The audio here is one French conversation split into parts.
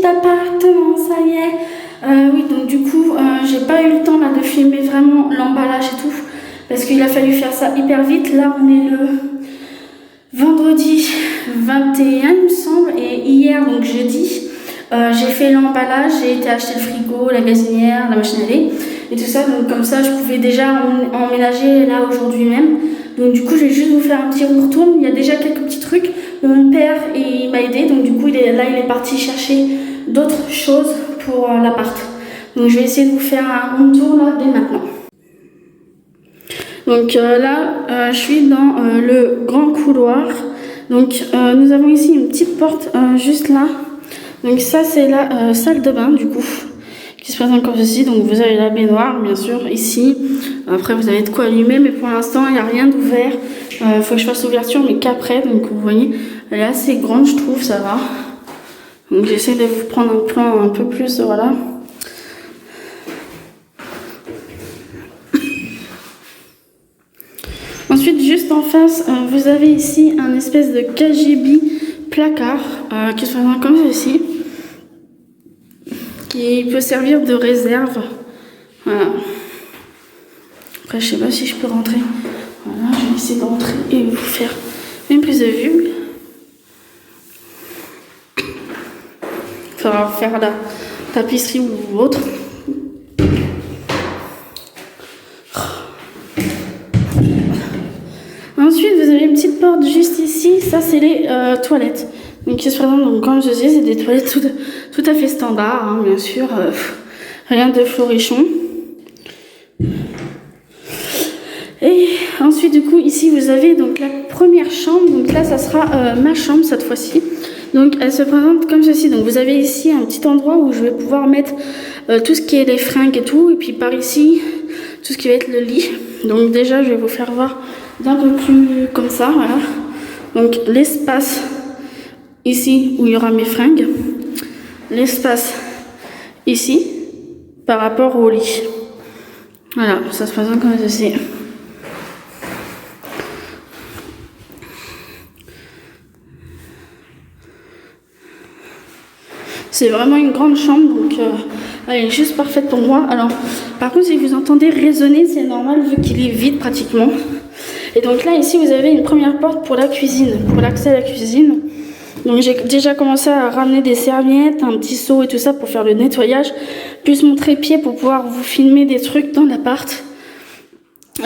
appartement, ça y est. Oui, donc du coup, j'ai pas eu le temps là de filmer vraiment l'emballage et tout, parce qu'il a fallu faire ça hyper vite. Là, on est le vendredi 21, il me semble, et hier, donc jeudi, j'ai fait l'emballage, j'ai été acheter le frigo, la gazinière, la machine à laver et tout ça. Donc comme ça, je pouvais déjà emménager là aujourd'hui même. Donc du coup, je vais juste vous faire un petit retour. Il y a déjà quelques petits trucs. Mon père, il m'a aidé, donc du coup, il est parti chercher d'autres choses pour l'appart. Donc je vais essayer de vous faire un retour là dès maintenant. Donc là, je suis dans le grand couloir. Donc nous avons ici une petite porte juste là. Donc ça, c'est la salle de bain du coup, qui se présente comme ceci. Donc vous avez la baignoire bien sûr ici. Après vous avez de quoi allumer, mais pour l'instant il n'y a rien d'ouvert. Il faut que je fasse l'ouverture, mais qu'après. Donc vous voyez, elle est assez grande, je trouve, ça va. Donc j'essaie de vous prendre un plan un peu plus, voilà. Ensuite, juste en face, vous avez ici un espèce de KGB placard qui se présente comme ceci, qui peut servir de réserve. Voilà. Après, je sais pas si je peux rentrer. Voilà, je vais essayer de rentrer et vous faire une prise de vue. Il faudra faire la tapisserie ou autre. Ensuite, vous avez une petite porte juste ici. Ça, c'est les toilettes. Donc, qui se présentent, donc, comme je disais, c'est des toilettes tout à fait standards, hein, bien sûr. Rien de florichon. Et ensuite, du coup, ici, vous avez donc la première chambre. Donc là, ça sera ma chambre cette fois-ci. Donc, elle se présente comme ceci. Donc, vous avez ici un petit endroit où je vais pouvoir mettre tout ce qui est les fringues et tout. Et puis, par ici, tout ce qui va être le lit. Donc, déjà, je vais vous faire voir d'un peu plus comme ça, voilà. Donc, l'espace ici où il y aura mes fringues. L'espace ici par rapport au lit. Voilà, ça se présente comme ceci. C'est vraiment une grande chambre, donc elle est juste parfaite pour moi. Alors, par contre, si vous entendez résonner, c'est normal vu qu'il est vide pratiquement. Et donc là, ici, vous avez une première porte pour la cuisine, pour l'accès à la cuisine. Donc j'ai déjà commencé à ramener des serviettes, un petit seau et tout ça pour faire le nettoyage, plus mon trépied pour pouvoir vous filmer des trucs dans l'appart.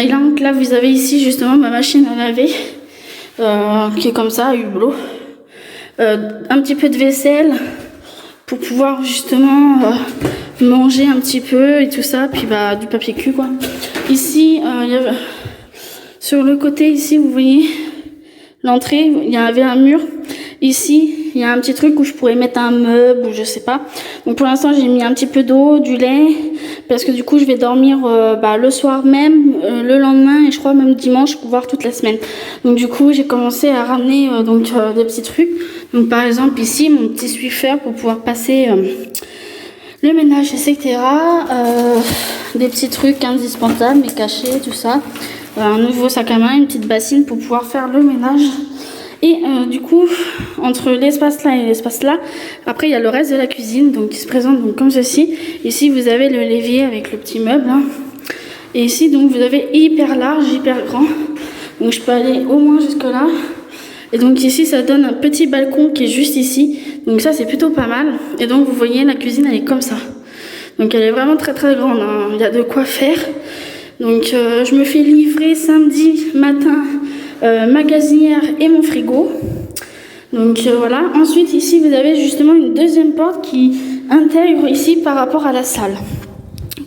Et donc là, vous avez ici justement ma machine à laver, qui est comme ça, à hublot. Un petit peu de vaisselle pour pouvoir justement manger un petit peu et tout ça, puis bah du papier cul quoi. Ici, il y a, sur le côté ici, vous voyez l'entrée, il y avait un mur. Ici, il y a un petit truc où je pourrais mettre un meuble ou je sais pas. Donc pour l'instant, j'ai mis un petit peu d'eau, du lait, parce que du coup, je vais dormir le soir même, le lendemain et je crois même dimanche, pour voir toute la semaine. Donc du coup, j'ai commencé à ramener des petits trucs. Donc par exemple ici, mon petit Swiffer pour pouvoir passer le ménage, etc. Des petits trucs indispensables, mais cachés, tout ça. Un nouveau sac à main, une petite bassine pour pouvoir faire le ménage. Et du coup, entre l'espace là et l'espace là, après il y a le reste de la cuisine donc qui se présente donc comme ceci. Ici vous avez le l'évier avec le petit meuble. Hein. Et ici donc vous avez hyper large, hyper grand. Donc je peux aller au moins jusque là. Et donc ici ça donne un petit balcon qui est juste ici. Donc ça c'est plutôt pas mal. Et donc vous voyez la cuisine elle est comme ça. Donc elle est vraiment très très grande. Hein. Il y a de quoi faire. Donc je me fais livrer samedi matin ma gazinière et mon frigo. Donc voilà. Ensuite ici vous avez justement une deuxième porte qui intègre ici par rapport à la salle,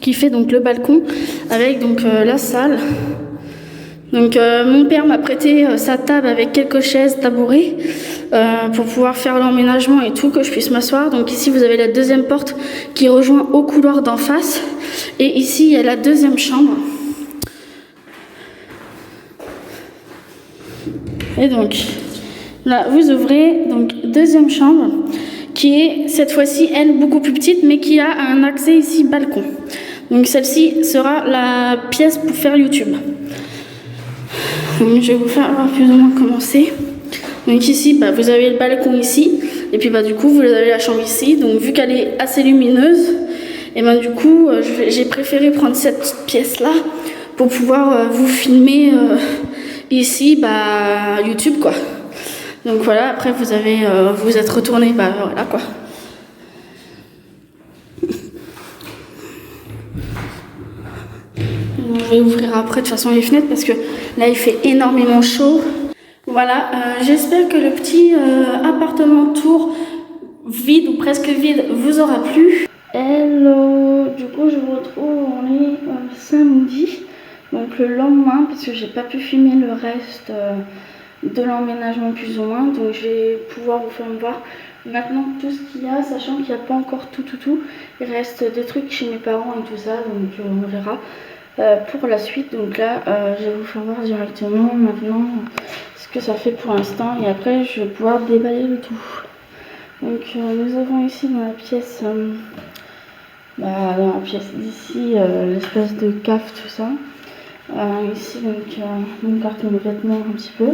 qui fait donc le balcon avec donc la salle. Donc mon père m'a prêté sa table avec quelques chaises, tabourets pour pouvoir faire l'emménagement et tout, que je puisse m'asseoir. Donc ici vous avez la deuxième porte qui rejoint au couloir d'en face. Et ici il y a la deuxième chambre. Et donc là vous ouvrez donc deuxième chambre qui est cette fois-ci elle beaucoup plus petite mais qui a un accès ici balcon. Donc celle-ci sera la pièce pour faire YouTube. Donc je vais vous faire voir plus ou moins comment c'est. Donc ici vous avez le balcon ici Et puis bah du coup vous avez la chambre ici, donc vu qu'elle est assez lumineuse, et ben du coup j'ai préféré prendre cette pièce là pour pouvoir vous filmer ici bah YouTube quoi. Donc voilà, après vous avez vous êtes retourné, bah voilà quoi. Je vais ouvrir après de toute façon les fenêtres parce que là il fait énormément chaud. Voilà, j'espère que le petit appartement tour vide ou presque vide vous aura plu. Hello, du coup je vous retrouve, on est samedi, donc le lendemain parce que j'ai pas pu filmer le reste de l'emménagement plus ou moins, donc je vais pouvoir vous faire voir maintenant tout ce qu'il y a, sachant qu'il n'y a pas encore tout, il reste des trucs chez mes parents et tout ça, donc on verra pour la suite. Donc là je vais vous faire voir directement maintenant ce que ça fait pour l'instant et après je vais pouvoir déballer le tout. Donc nous avons ici dans la pièce d'ici l'espèce de cave tout ça. Ici donc mon carton de vêtements un petit peu,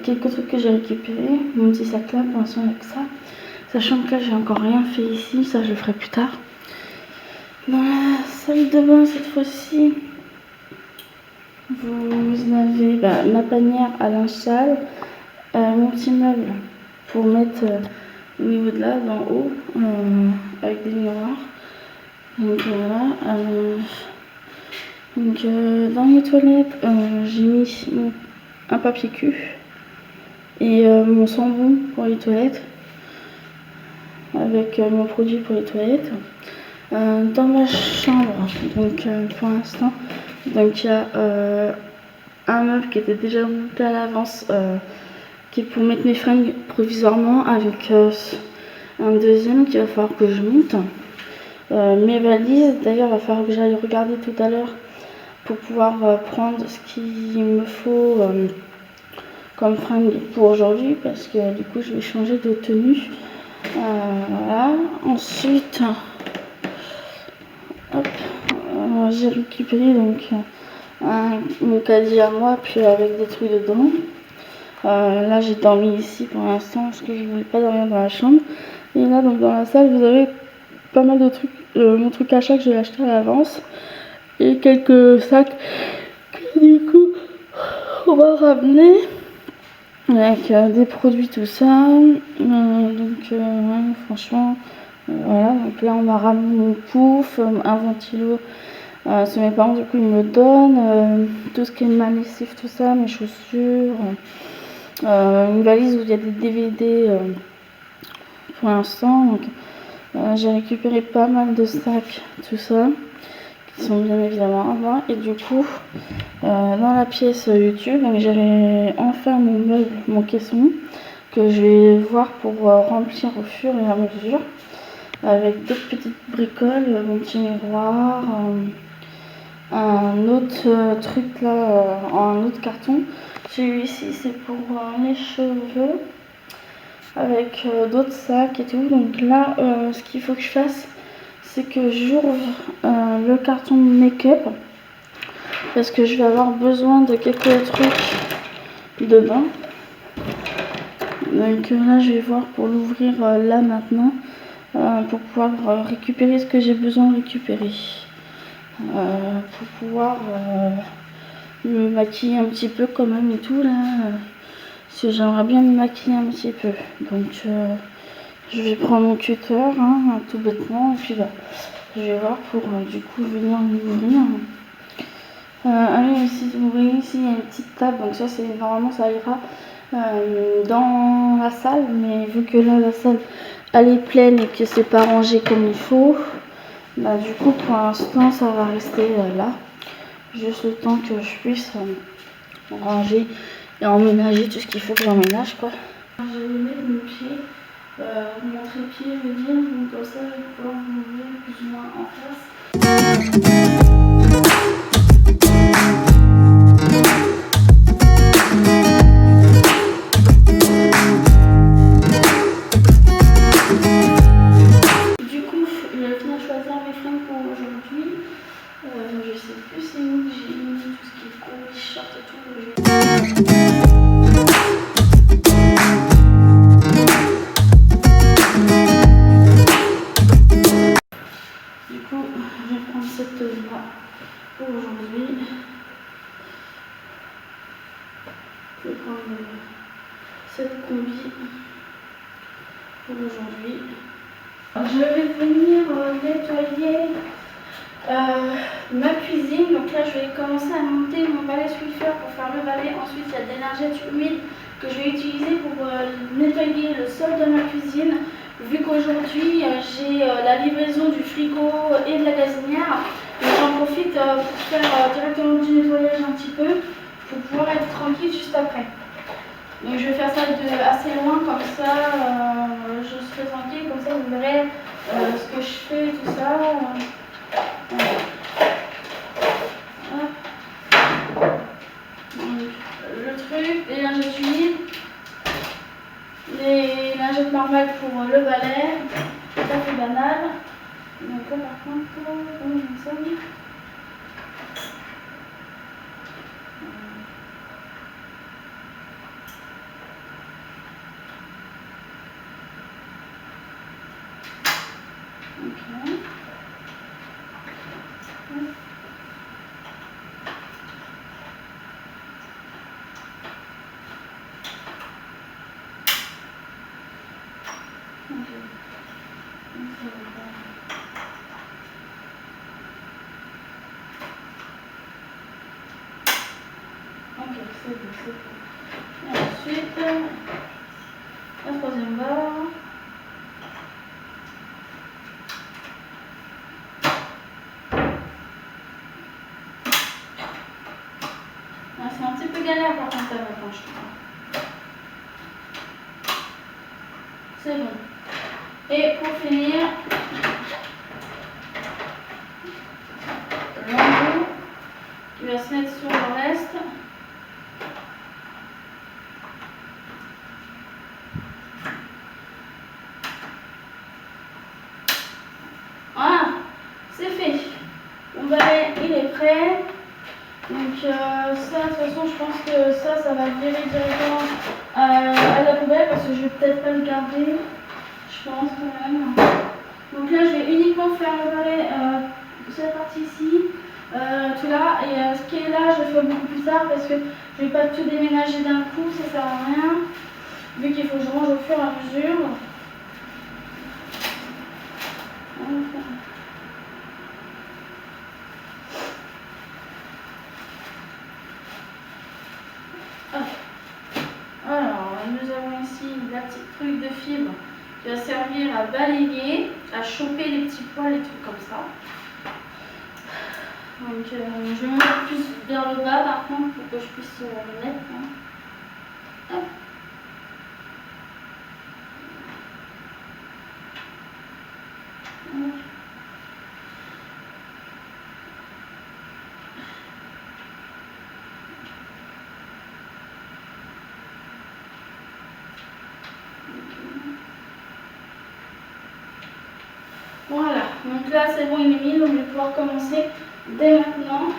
quelques trucs que j'ai récupérés, mon petit sac là pour l'instant avec ça, sachant que là j'ai encore rien fait ici, ça je le ferai plus tard. Dans la salle de bain cette fois-ci, vous avez ma panière à linge sale, mon petit meuble pour mettre au niveau de là, d'en haut, avec des miroirs. Donc voilà. Donc dans les toilettes, j'ai mis un papier cul et mon savon pour les toilettes, avec mon produit pour les toilettes. Dans ma chambre, donc pour l'instant, donc il y a un meuble qui était déjà monté à l'avance, qui est pour mettre mes fringues provisoirement, avec un deuxième qu'il va falloir que je monte. Mes valises, d'ailleurs, il va falloir que j'aille regarder tout à l'heure pour pouvoir prendre ce qu'il me faut comme fringue pour aujourd'hui, parce que du coup je vais changer de tenue. Voilà. Ensuite, j'ai récupéré donc mon caddie à moi, puis avec des trucs dedans. Là j'ai dormi ici pour l'instant parce que je voulais pas dormir dans la chambre. Et là donc dans la salle vous avez pas mal de trucs, mon truc à chat que j'ai acheté à l'avance et quelques sacs que du coup on va ramener avec des produits tout ça. Donc ouais, franchement voilà, donc là on m'a ramené mon pouf, un ventilo. C'est mes parents, du coup ils me donnent tout ce qui est ma lessive, tout ça, mes chaussures, une valise où il y a des DVD pour l'instant. Donc j'ai récupéré pas mal de sacs, tout ça, qui sont bien évidemment à moi. Et du coup dans la pièce YouTube, donc j'ai enfin mon meuble, mon caisson, que je vais voir pour remplir au fur et à mesure, avec d'autres petites bricoles, mon petit miroir, un autre truc là, un autre carton. Celui-ci c'est pour les cheveux, avec d'autres sacs et tout. Donc là ce qu'il faut que je fasse, c'est que j'ouvre le carton make-up, parce que je vais avoir besoin de quelques trucs dedans. Donc là je vais voir pour l'ouvrir là maintenant, pour pouvoir récupérer ce que j'ai besoin de récupérer, pour pouvoir me maquiller un petit peu quand même et tout là, parce que j'aimerais bien me maquiller un petit peu. Donc je vais prendre mon cutter tout bêtement, et puis je vais voir pour du coup venir l'ouvrir. Oui, ici vous voyez, ici il y a une petite table, donc ça c'est normalement ça ira dans la salle, mais vu que là la salle elle est pleine et que c'est pas rangé comme il faut, bah du coup pour l'instant ça va rester là, juste le temps que je puisse ranger et emménager tout ce qu'il faut que j'emménage quoi. Je vais mettre mon pied, mon trépied je veux dire, donc comme ça je vais pouvoir m'ouvrir plus ou moins en face. Je sais plus c'est où j'ai mis tout ce qui est court, short et tout. cette combi pour aujourd'hui. Je vais venir nettoyer ma cuisine. Donc là, je vais commencer à monter mon balai Swiffer pour faire le balai. Ensuite, il y a des lingettes humides que je vais utiliser pour nettoyer le sol de ma cuisine. Vu qu'aujourd'hui, j'ai la livraison du frigo et de la gazinière, j'en profite pour faire directement du nettoyage un petit peu pour pouvoir être tranquille juste après. Donc je vais faire ça de assez loin, comme ça je serai tranquille, comme ça vous verrez ce que je fais, tout ça. Donc, le truc, les lingettes humides, les lingettes normales pour le balai, ça c'est banal. Donc là par contre, comment je me sers? Ok. Ok, c'est bon, c'est bon. Et ensuite, la troisième barre. Ah, c'est un petit peu galère par contre à mettre, je trouve. C'est bon. Et pour finir, l'embout qui va se mettre sur le reste. Voilà, c'est fait. Mon balai, il est prêt. Donc ça, de toute façon, je pense que ça va virer directement à la poubelle parce que je vais peut-être pas le garder. Je pense quand même. Donc là, je vais uniquement faire le balai cette partie ici, tout là. Et ce qui est là, je le fais beaucoup plus tard parce que je vais pas tout déménager d'un coup, ça sert à rien. Vu qu'il faut que je range au fur et à mesure. Alors, nous avons ici la petite truc de fibre qui va servir à balayer, à choper les petits poils et tout comme ça. Donc, je vais me mettre plus vers le bas par contre pour que je puisse le mettre. Hop. Voilà, donc là c'est bon, il est mis, donc je vais pouvoir commencer dès maintenant.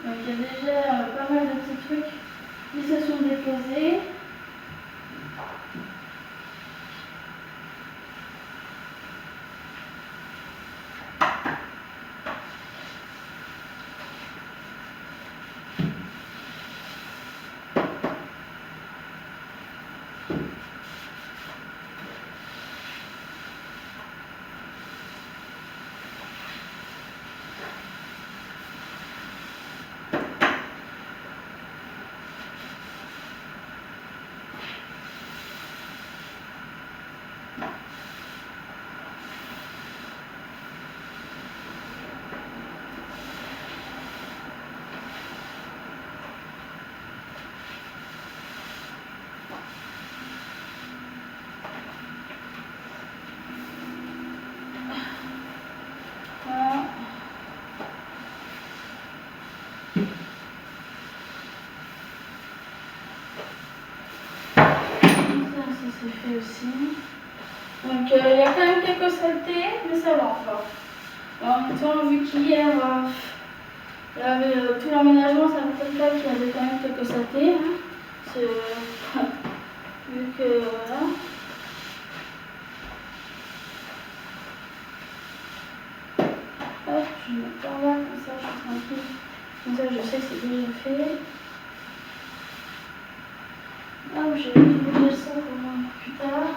Donc il y a déjà pas mal de petits trucs qui se sont déposés. c'est fait aussi. Donc il y a quand même quelques saletés, mais ça va encore. Et en même temps, vu qu'hier, il y avait tout l'aménagement, ça me fait pas qu'il y avait quand même quelques saletés. Hein. Vu que voilà. Hop, je mets par là, comme ça je suis tranquille. Comme ça je sais que c'est déjà fait. Hop, je vais bouger ça pour moi plus tard.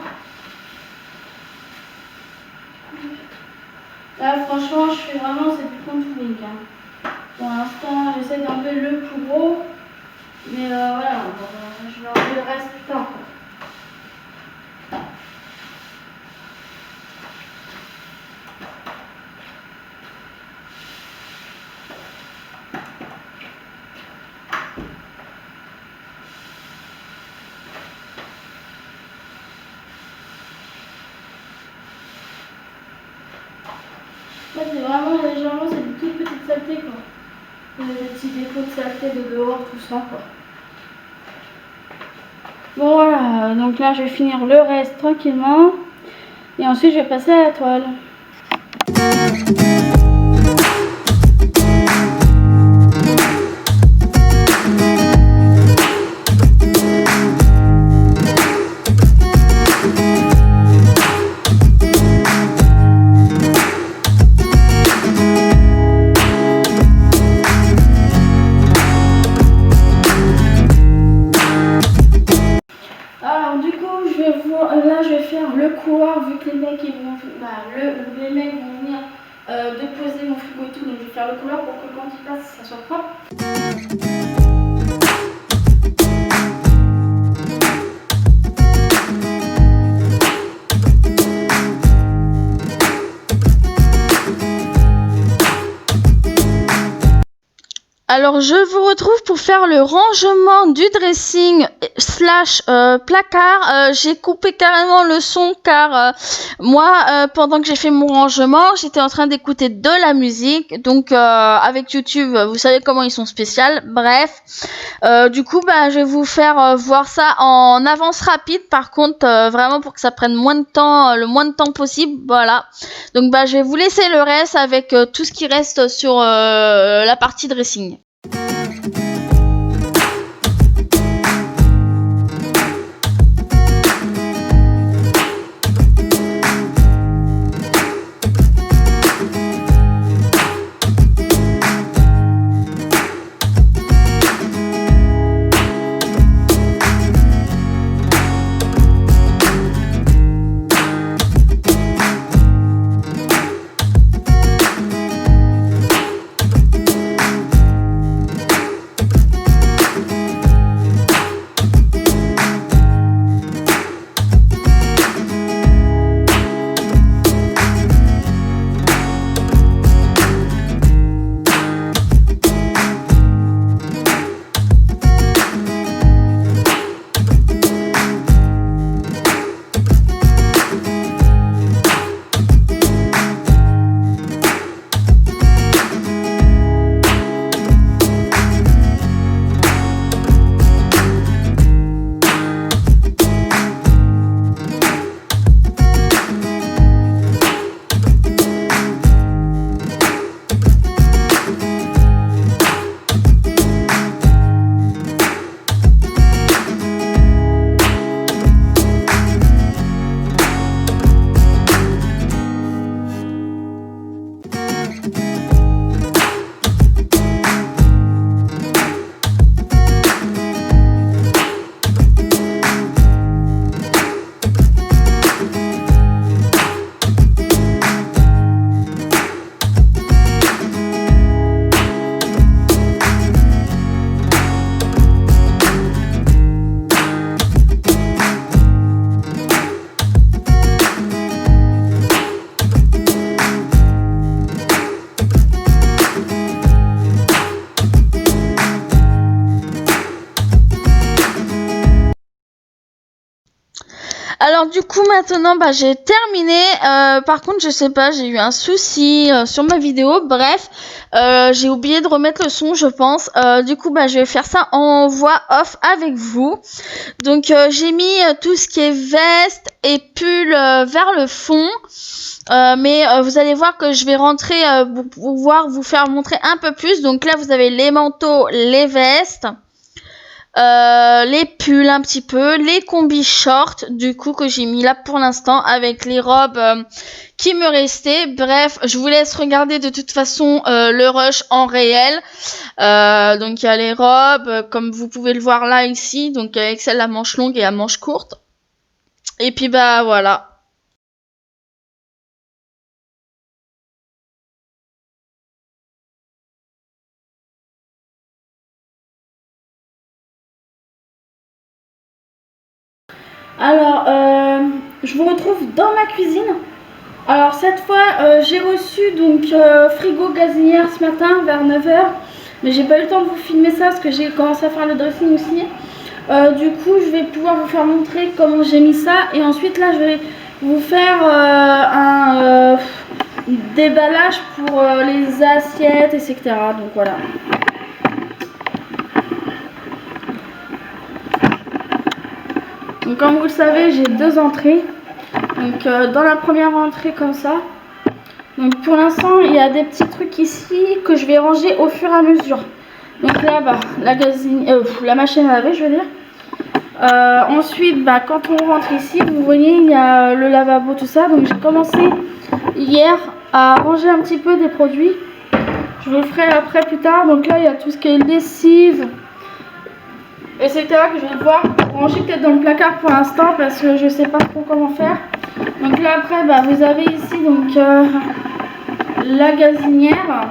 Là franchement je fais vraiment c'est du contouring. Hein. Pour l'instant j'essaie d'enlever le plus gros. Mais voilà, je vais enlever le reste plus tard. Là, c'est vraiment légèrement, c'est des toutes petites saletés quoi. Des petits défauts de saleté de dehors, tout ça quoi. Bon voilà, donc là je vais finir le reste tranquillement. Et ensuite je vais passer à la toile. Là, je vais faire le couloir vu que les mecs ils vont, les mecs vont venir déposer mon frigo et tout. Donc, je vais faire le couloir pour que quand ils passent, ça soit propre. Alors je vous retrouve pour faire le rangement du dressing slash placard. J'ai coupé carrément le son car moi pendant que j'ai fait mon rangement j'étais en train d'écouter de la musique. Donc avec YouTube vous savez comment ils sont spéciaux. Bref du coup je vais vous faire voir ça en avance rapide. Par contre vraiment pour que ça prenne moins de temps, le moins de temps possible. Voilà. Donc je vais vous laisser le reste avec tout ce qui reste sur la partie dressing. Alors du coup maintenant j'ai terminé. Par contre je sais pas, j'ai eu un souci sur ma vidéo. Bref, j'ai oublié de remettre le son je pense. Du coup je vais faire ça en voix off avec vous. Donc j'ai mis tout ce qui est veste et pull vers le fond. Mais vous allez voir que je vais rentrer pour pouvoir vous faire montrer un peu plus. Donc là vous avez les manteaux, les vestes. Les pulls un petit peu, les combis shorts du coup que j'ai mis là pour l'instant avec les robes qui me restaient. Bref, je vous laisse regarder de toute façon le rush en réel. Donc il y a les robes comme vous pouvez le voir là ici, donc avec celle à manche longue et à manche courte. Et puis voilà. Alors, je vous retrouve dans ma cuisine. Alors cette fois, j'ai reçu donc frigo gazinière ce matin vers 9h. Mais j'ai pas eu le temps de vous filmer ça parce que j'ai commencé à faire le dressing aussi. Du coup, je vais pouvoir vous faire montrer comment j'ai mis ça. Et ensuite, là, je vais vous faire un déballage pour les assiettes, etc. Donc voilà. Donc comme vous le savez, j'ai deux entrées. Donc dans la première entrée comme ça. Donc pour l'instant, il y a des petits trucs ici que je vais ranger au fur et à mesure. Donc là, la machine à laver, je veux dire. Ensuite, quand on rentre ici, vous voyez, il y a le lavabo, tout ça. Donc j'ai commencé hier à ranger un petit peu des produits. Je le ferai après plus tard. Donc là, il y a tout ce qui est lessive, etc. que je vais devoir ranger peut-être dans le placard pour l'instant parce que je sais pas trop comment faire. Donc là après vous avez ici donc la gazinière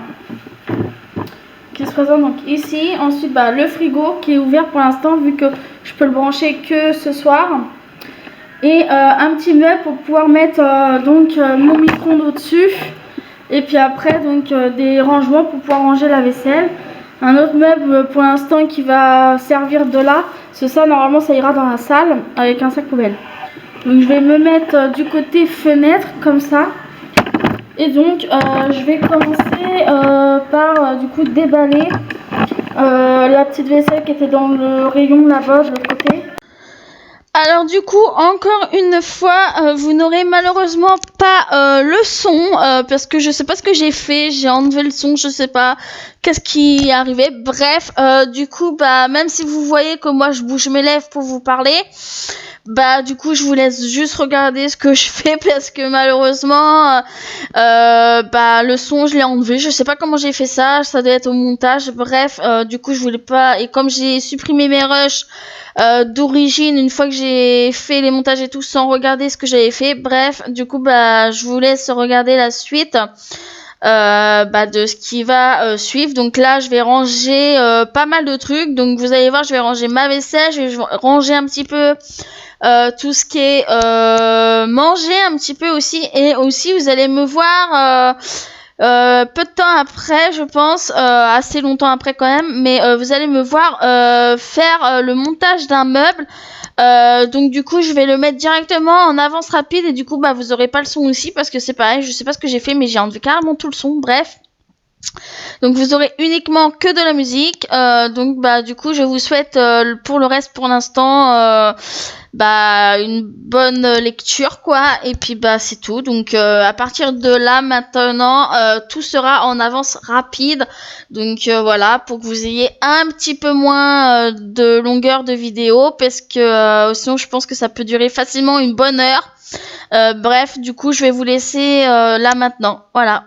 qui se présente donc ici. Ensuite le frigo qui est ouvert pour l'instant vu que je peux le brancher que ce soir. Et un petit meuble pour pouvoir mettre mon micro-ondes au-dessus. Et puis après donc des rangements pour pouvoir ranger la vaisselle. Un autre meuble pour l'instant qui va servir de là. Ça normalement ça ira dans la salle avec un sac poubelle. Donc je vais me mettre du côté fenêtre comme ça. Et donc je vais commencer par du coup déballer la petite vaisselle qui était dans le rayon là-bas de l'autre côté. Alors du coup, encore une fois, vous n'aurez malheureusement pas le son parce que je sais pas ce que j'ai fait, j'ai enlevé le son, je sais pas qu'est-ce qui est arrivé. Bref, du coup, même si vous voyez que moi je bouge mes lèvres pour vous parler, du coup je vous laisse juste regarder ce que je fais parce que malheureusement le son je l'ai enlevé, je sais pas comment j'ai fait ça doit être au montage. Bref, du coup je voulais pas, et comme j'ai supprimé mes rushs d'origine une fois que j'ai fait les montages et tout sans regarder ce que j'avais fait, bref, du coup je vous laisse regarder la suite de ce qui va suivre. Donc là je vais ranger pas mal de trucs, donc vous allez voir, je vais ranger ma vaisselle, je vais ranger un petit peu tout ce qui est manger un petit peu aussi, et aussi vous allez me voir peu de temps après, je pense, assez longtemps après quand même, mais vous allez me voir faire le montage d'un meuble. Donc du coup je vais le mettre directement en avance rapide, et du coup vous aurez pas le son aussi parce que c'est pareil, je sais pas ce que j'ai fait mais j'ai enlevé carrément tout le son. Bref, donc vous aurez uniquement que de la musique. Donc du coup je vous souhaite pour le reste pour l'instant une bonne lecture quoi, et puis c'est tout. Donc à partir de là maintenant tout sera en avance rapide, donc voilà, pour que vous ayez un petit peu moins de longueur de vidéo parce que sinon je pense que ça peut durer facilement une bonne heure. Bref, du coup je vais vous laisser là maintenant, voilà.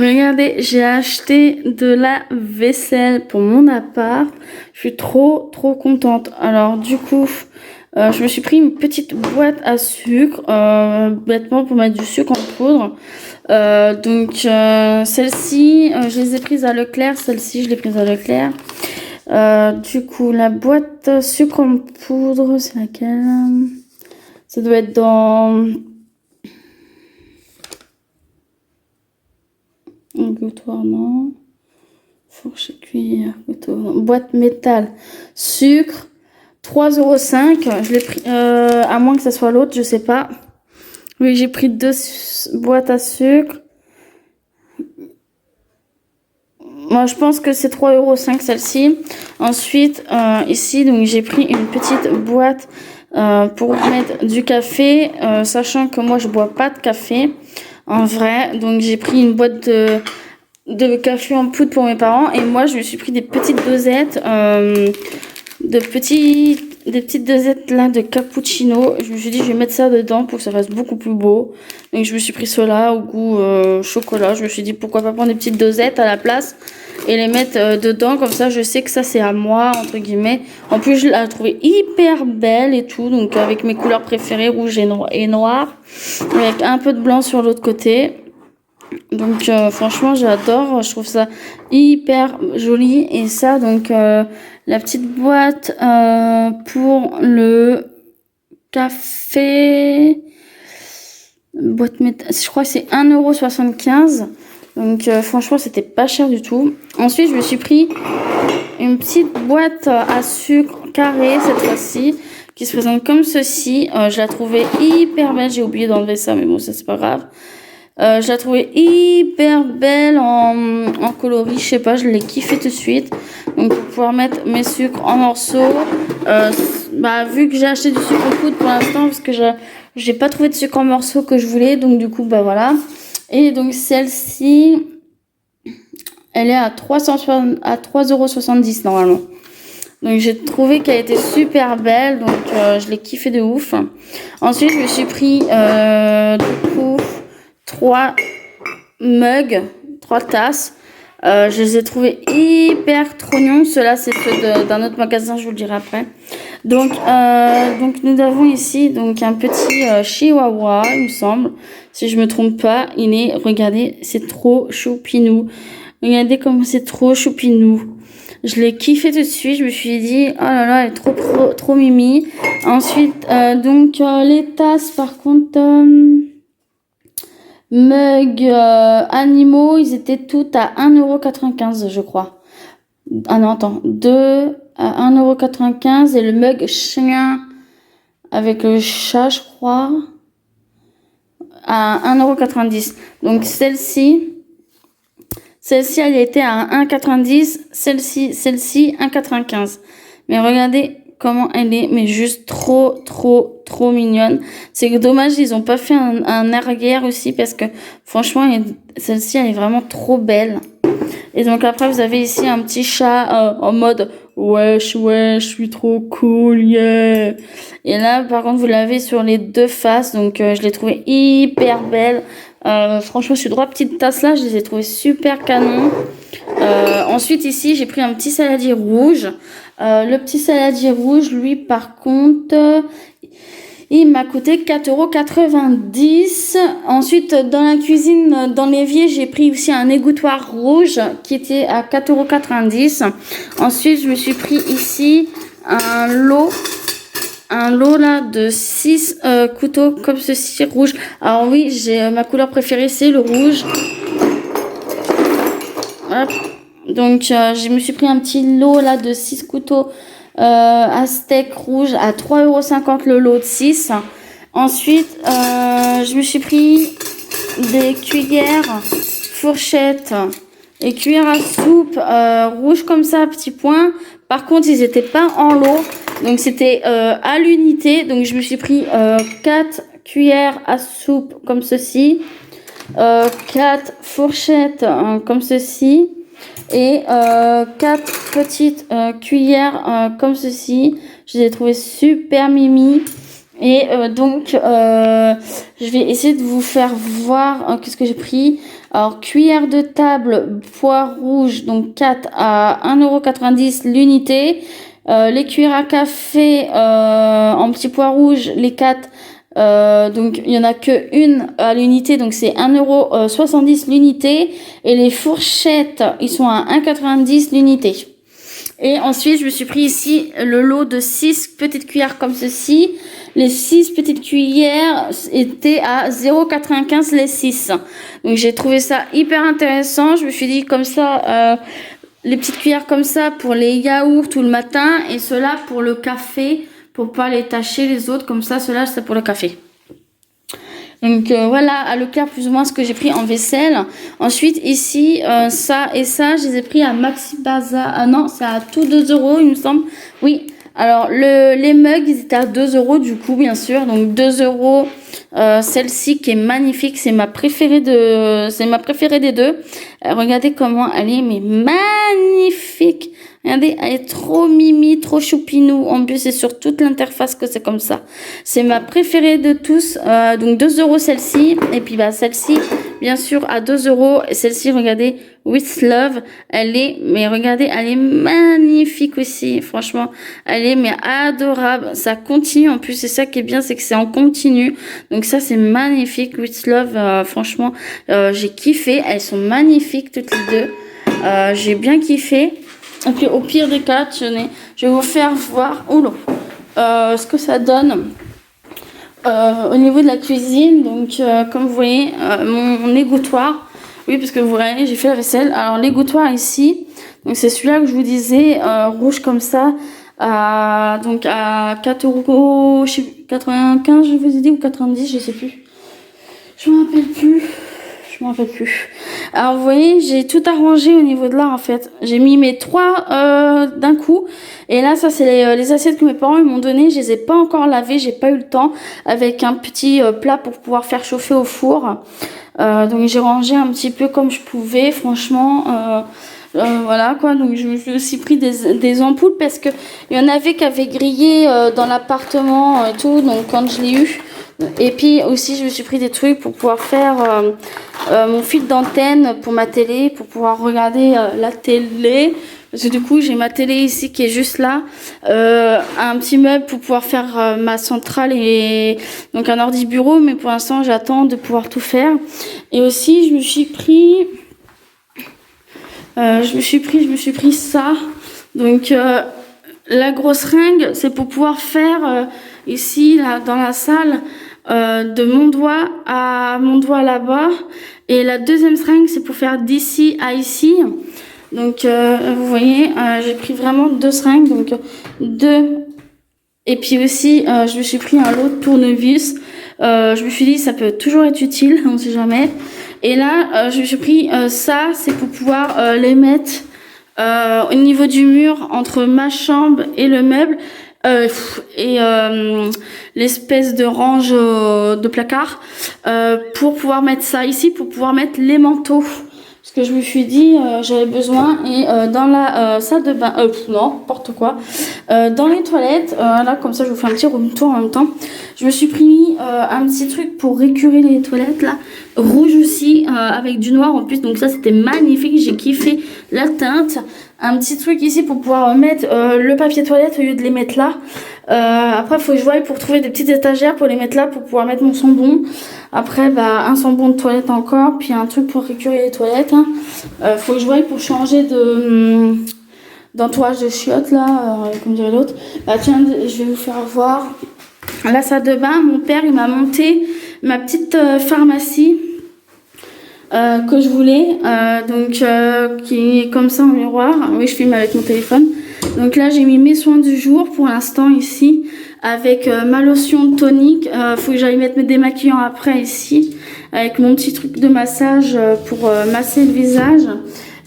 Regardez, j'ai acheté de la vaisselle pour mon appart. Je suis trop contente. Alors du coup, je me suis pris une petite boîte à sucre, bêtement pour mettre du sucre en poudre. Celle-ci, je les ai prises à Leclerc. Celle-ci, je l'ai prise à Leclerc. Du coup, la boîte à sucre en poudre, c'est laquelle? Ça doit être dans... Un gouttoir, non. Fourchette, cuillère, couteau. Boîte métal. Sucre. 3,05 €. Je l'ai pris, à moins que ça soit l'autre, je sais pas. Oui, j'ai pris 2 boîtes à sucre. Moi, je pense que c'est 3,05 € celle-ci. Ensuite, ici, donc j'ai pris une petite boîte pour mettre du café, sachant que moi, je bois pas de café. En vrai, donc j'ai pris une boîte de café en poudre pour mes parents et moi je me suis pris des petites dosettes, des petites dosettes là de cappuccino. Je me suis dit je vais mettre ça dedans pour que ça fasse beaucoup plus beau. Donc je me suis pris cela au goût chocolat. Je me suis dit pourquoi pas prendre des petites dosettes à la place et les mettre dedans, comme ça je sais que ça c'est à moi entre guillemets. En plus je l'ai trouvée hyper belle et tout, donc avec mes couleurs préférées rouge et noir, avec un peu de blanc sur l'autre côté. Donc franchement j'adore, je trouve ça hyper joli. Et ça donc la petite boîte pour le café, boîte métal, je crois que c'est 1,75 €. Donc franchement c'était pas cher du tout. Ensuite je me suis pris une petite boîte à sucre carrée cette fois-ci, qui se présente comme ceci. Je la trouvais hyper belle, j'ai oublié d'enlever ça mais bon ça c'est pas grave. Je la trouvais hyper belle en coloris, je sais pas, je l'ai kiffé tout de suite. Donc pour pouvoir mettre mes sucres en morceaux, vu que j'ai acheté du sucre en poudre pour l'instant parce que j'ai pas trouvé de sucre en morceaux que je voulais, donc du coup voilà. Et donc celle-ci, elle est à 3,70 € normalement. Donc j'ai trouvé qu'elle était super belle, donc je l'ai kiffé de ouf. Ensuite je me suis pris du coup 3 mugs, 3 tasses. Je les ai trouvés hyper trognons. Ceux-là, c'est ceux d'un autre magasin, je vous le dirai après. Donc nous avons ici donc un petit chihuahua, il me semble. Si je me trompe pas, regardez, c'est trop choupinou. Regardez comment c'est trop choupinou. Je l'ai kiffé tout de suite. Je me suis dit, oh là là, elle est trop mimi. Ensuite, les tasses, par contre... mugs animaux, ils étaient tous à 1,95 € je crois. Ah non, attends, 2 à 1,95 € et le mug chien avec le chat, je crois, à 1,90 €. Donc celle-ci, elle était à 1,90 €, celle-ci 1,95 €. Mais regardez comment elle est, mais juste trop mignonne. C'est dommage, ils ont pas fait un arrière aussi, parce que franchement, celle-ci, elle est vraiment trop belle. Et donc après, vous avez ici un petit chat en mode wesh, je suis trop cool, yeah. Et là, par contre, vous l'avez sur les deux faces, donc je l'ai trouvé hyper belle. Franchement, ces 3 petites tasses là, je les ai trouvées super canon. Ensuite ici, j'ai pris un petit saladier rouge. Le petit saladier rouge, lui, par contre, il m'a coûté 4,90 €. Ensuite, dans la cuisine, dans l'évier, j'ai pris aussi un égouttoir rouge qui était à 4,90 €. Ensuite, je me suis pris ici un lot là de 6 couteaux comme ceci, rouge. Alors oui, ma couleur préférée, c'est le rouge. Hop. Donc je me suis pris un petit lot là de 6 couteaux à steak rouge à 3,50 € le lot de 6. Ensuite je me suis pris des cuillères, fourchettes et cuillères à soupe rouges comme ça à petits points. Par contre ils n'étaient pas en lot, donc c'était à l'unité. Donc je me suis pris 4 cuillères à soupe comme ceci, 4 fourchettes comme ceci, et 4 petites cuillères comme ceci. Je les ai trouvées super mimi. Et donc, je vais essayer de vous faire voir qu'est-ce que j'ai pris. Alors, cuillère de table, pois rouge, donc 4 à 1,90 € l'unité. Les cuillères à café en petits pois rouges, les 4. Donc, il y en a que une à l'unité, donc c'est 1,70 € l'unité. Et les fourchettes, ils sont à 1,90 € l'unité. Et ensuite, je me suis pris ici le lot de 6 petites cuillères comme ceci. Les 6 petites cuillères étaient à 0,95 les 6. Donc, j'ai trouvé ça hyper intéressant. Je me suis dit comme ça, les petites cuillères comme ça pour les yaourts tout le matin et cela pour le café, pour pas les tâcher les autres. Comme ça, cela c'est pour le café. Donc voilà à Leclerc plus ou moins ce que j'ai pris en vaisselle. Ensuite ici ça et ça je les ai pris à Maxi Bazar. Ah non, c'est à tout 2 € il me semble. Oui. Alors les mugs ils étaient à 2 € du coup bien sûr. Donc 2 €. Celle-ci qui est magnifique, c'est ma préférée des deux. Regardez comment elle est mais magnifique. Regardez, elle est trop mimi, trop choupinou. En plus, c'est sur toute l'interface que c'est comme ça. C'est ma préférée de tous. Donc 2 € celle-ci. Et puis bah celle-ci, bien sûr, à 2 €. Et celle-ci, regardez, With Love. Mais regardez, elle est magnifique aussi. Franchement, elle est mais adorable. Ça continue. En plus, c'est ça qui est bien, c'est que c'est en continu. Donc ça, c'est magnifique. With Love, franchement, j'ai kiffé. Elles sont magnifiques toutes les deux. J'ai bien kiffé. Et puis au pire des cas, je vais vous faire voir ce que ça donne au niveau de la cuisine. Donc comme vous voyez, mon égouttoir, oui parce que vous voyez, j'ai fait la vaisselle. Alors l'égouttoir ici, donc c'est celui-là que je vous disais, rouge comme ça, donc à 4,95 € je vous ai dit, ou 90, je sais plus. Je me rappelle plus. Alors vous voyez, j'ai tout arrangé au niveau de là en fait. J'ai mis mes 3 d'un coup. Et là, ça c'est les assiettes que mes parents ils m'ont donné. Je les ai pas encore lavées, j'ai pas eu le temps. Avec un petit plat pour pouvoir faire chauffer au four. Donc j'ai rangé un petit peu comme je pouvais. Franchement, voilà quoi. Donc je me suis aussi pris des ampoules parce que il y en avait qui avaient grillé dans l'appartement et tout. Donc quand je l'ai eu. Et puis aussi je me suis pris des trucs pour pouvoir faire mon fil d'antenne pour ma télé, pour pouvoir regarder la télé, parce que du coup j'ai ma télé ici qui est juste là, un petit meuble pour pouvoir faire ma centrale et donc un ordi bureau, mais pour l'instant j'attends de pouvoir tout faire. Et aussi je me suis pris ça, donc la grosse ringue c'est pour pouvoir faire ici là dans la salle de mon doigt à mon doigt là-bas, et la deuxième seringue c'est pour faire d'ici à ici. Donc vous voyez, j'ai pris vraiment 2 seringues, donc 2. Et puis aussi je me suis pris un lot de tournevis. Je me suis dit ça peut toujours être utile, on sait jamais. Et là je me suis pris ça, c'est pour pouvoir les mettre au niveau du mur entre ma chambre et le meuble. Et l'espèce de range de placard pour pouvoir mettre ça ici, pour pouvoir mettre les manteaux, parce que je me suis dit j'avais besoin. Et dans la salle de bain, non, n'importe quoi, dans les toilettes, là comme ça je vous fais un petit room tour en même temps, je me suis pris un petit truc pour récurer les toilettes là, rouge aussi, avec du noir en plus, donc ça c'était magnifique, j'ai kiffé la teinte. Un petit truc ici pour pouvoir mettre le papier toilette au lieu de les mettre là. Après, il faut que je voie pour trouver des petites étagères pour les mettre là, pour pouvoir mettre mon sambon. Après, un sambon de toilette encore, puis un truc pour récurer les toilettes. Faut que je voie pour changer d'entourage de chiottes là, comme dirait l'autre. Tiens, je vais vous faire voir la salle de bain. Mon père, il m'a monté ma petite pharmacie. Que je voulais, qui est comme ça en miroir. Oui, je filme avec mon téléphone. Donc là j'ai mis mes soins du jour pour l'instant ici, avec ma lotion tonique. Faut que j'aille mettre mes démaquillants après ici, avec mon petit truc de massage pour masser le visage.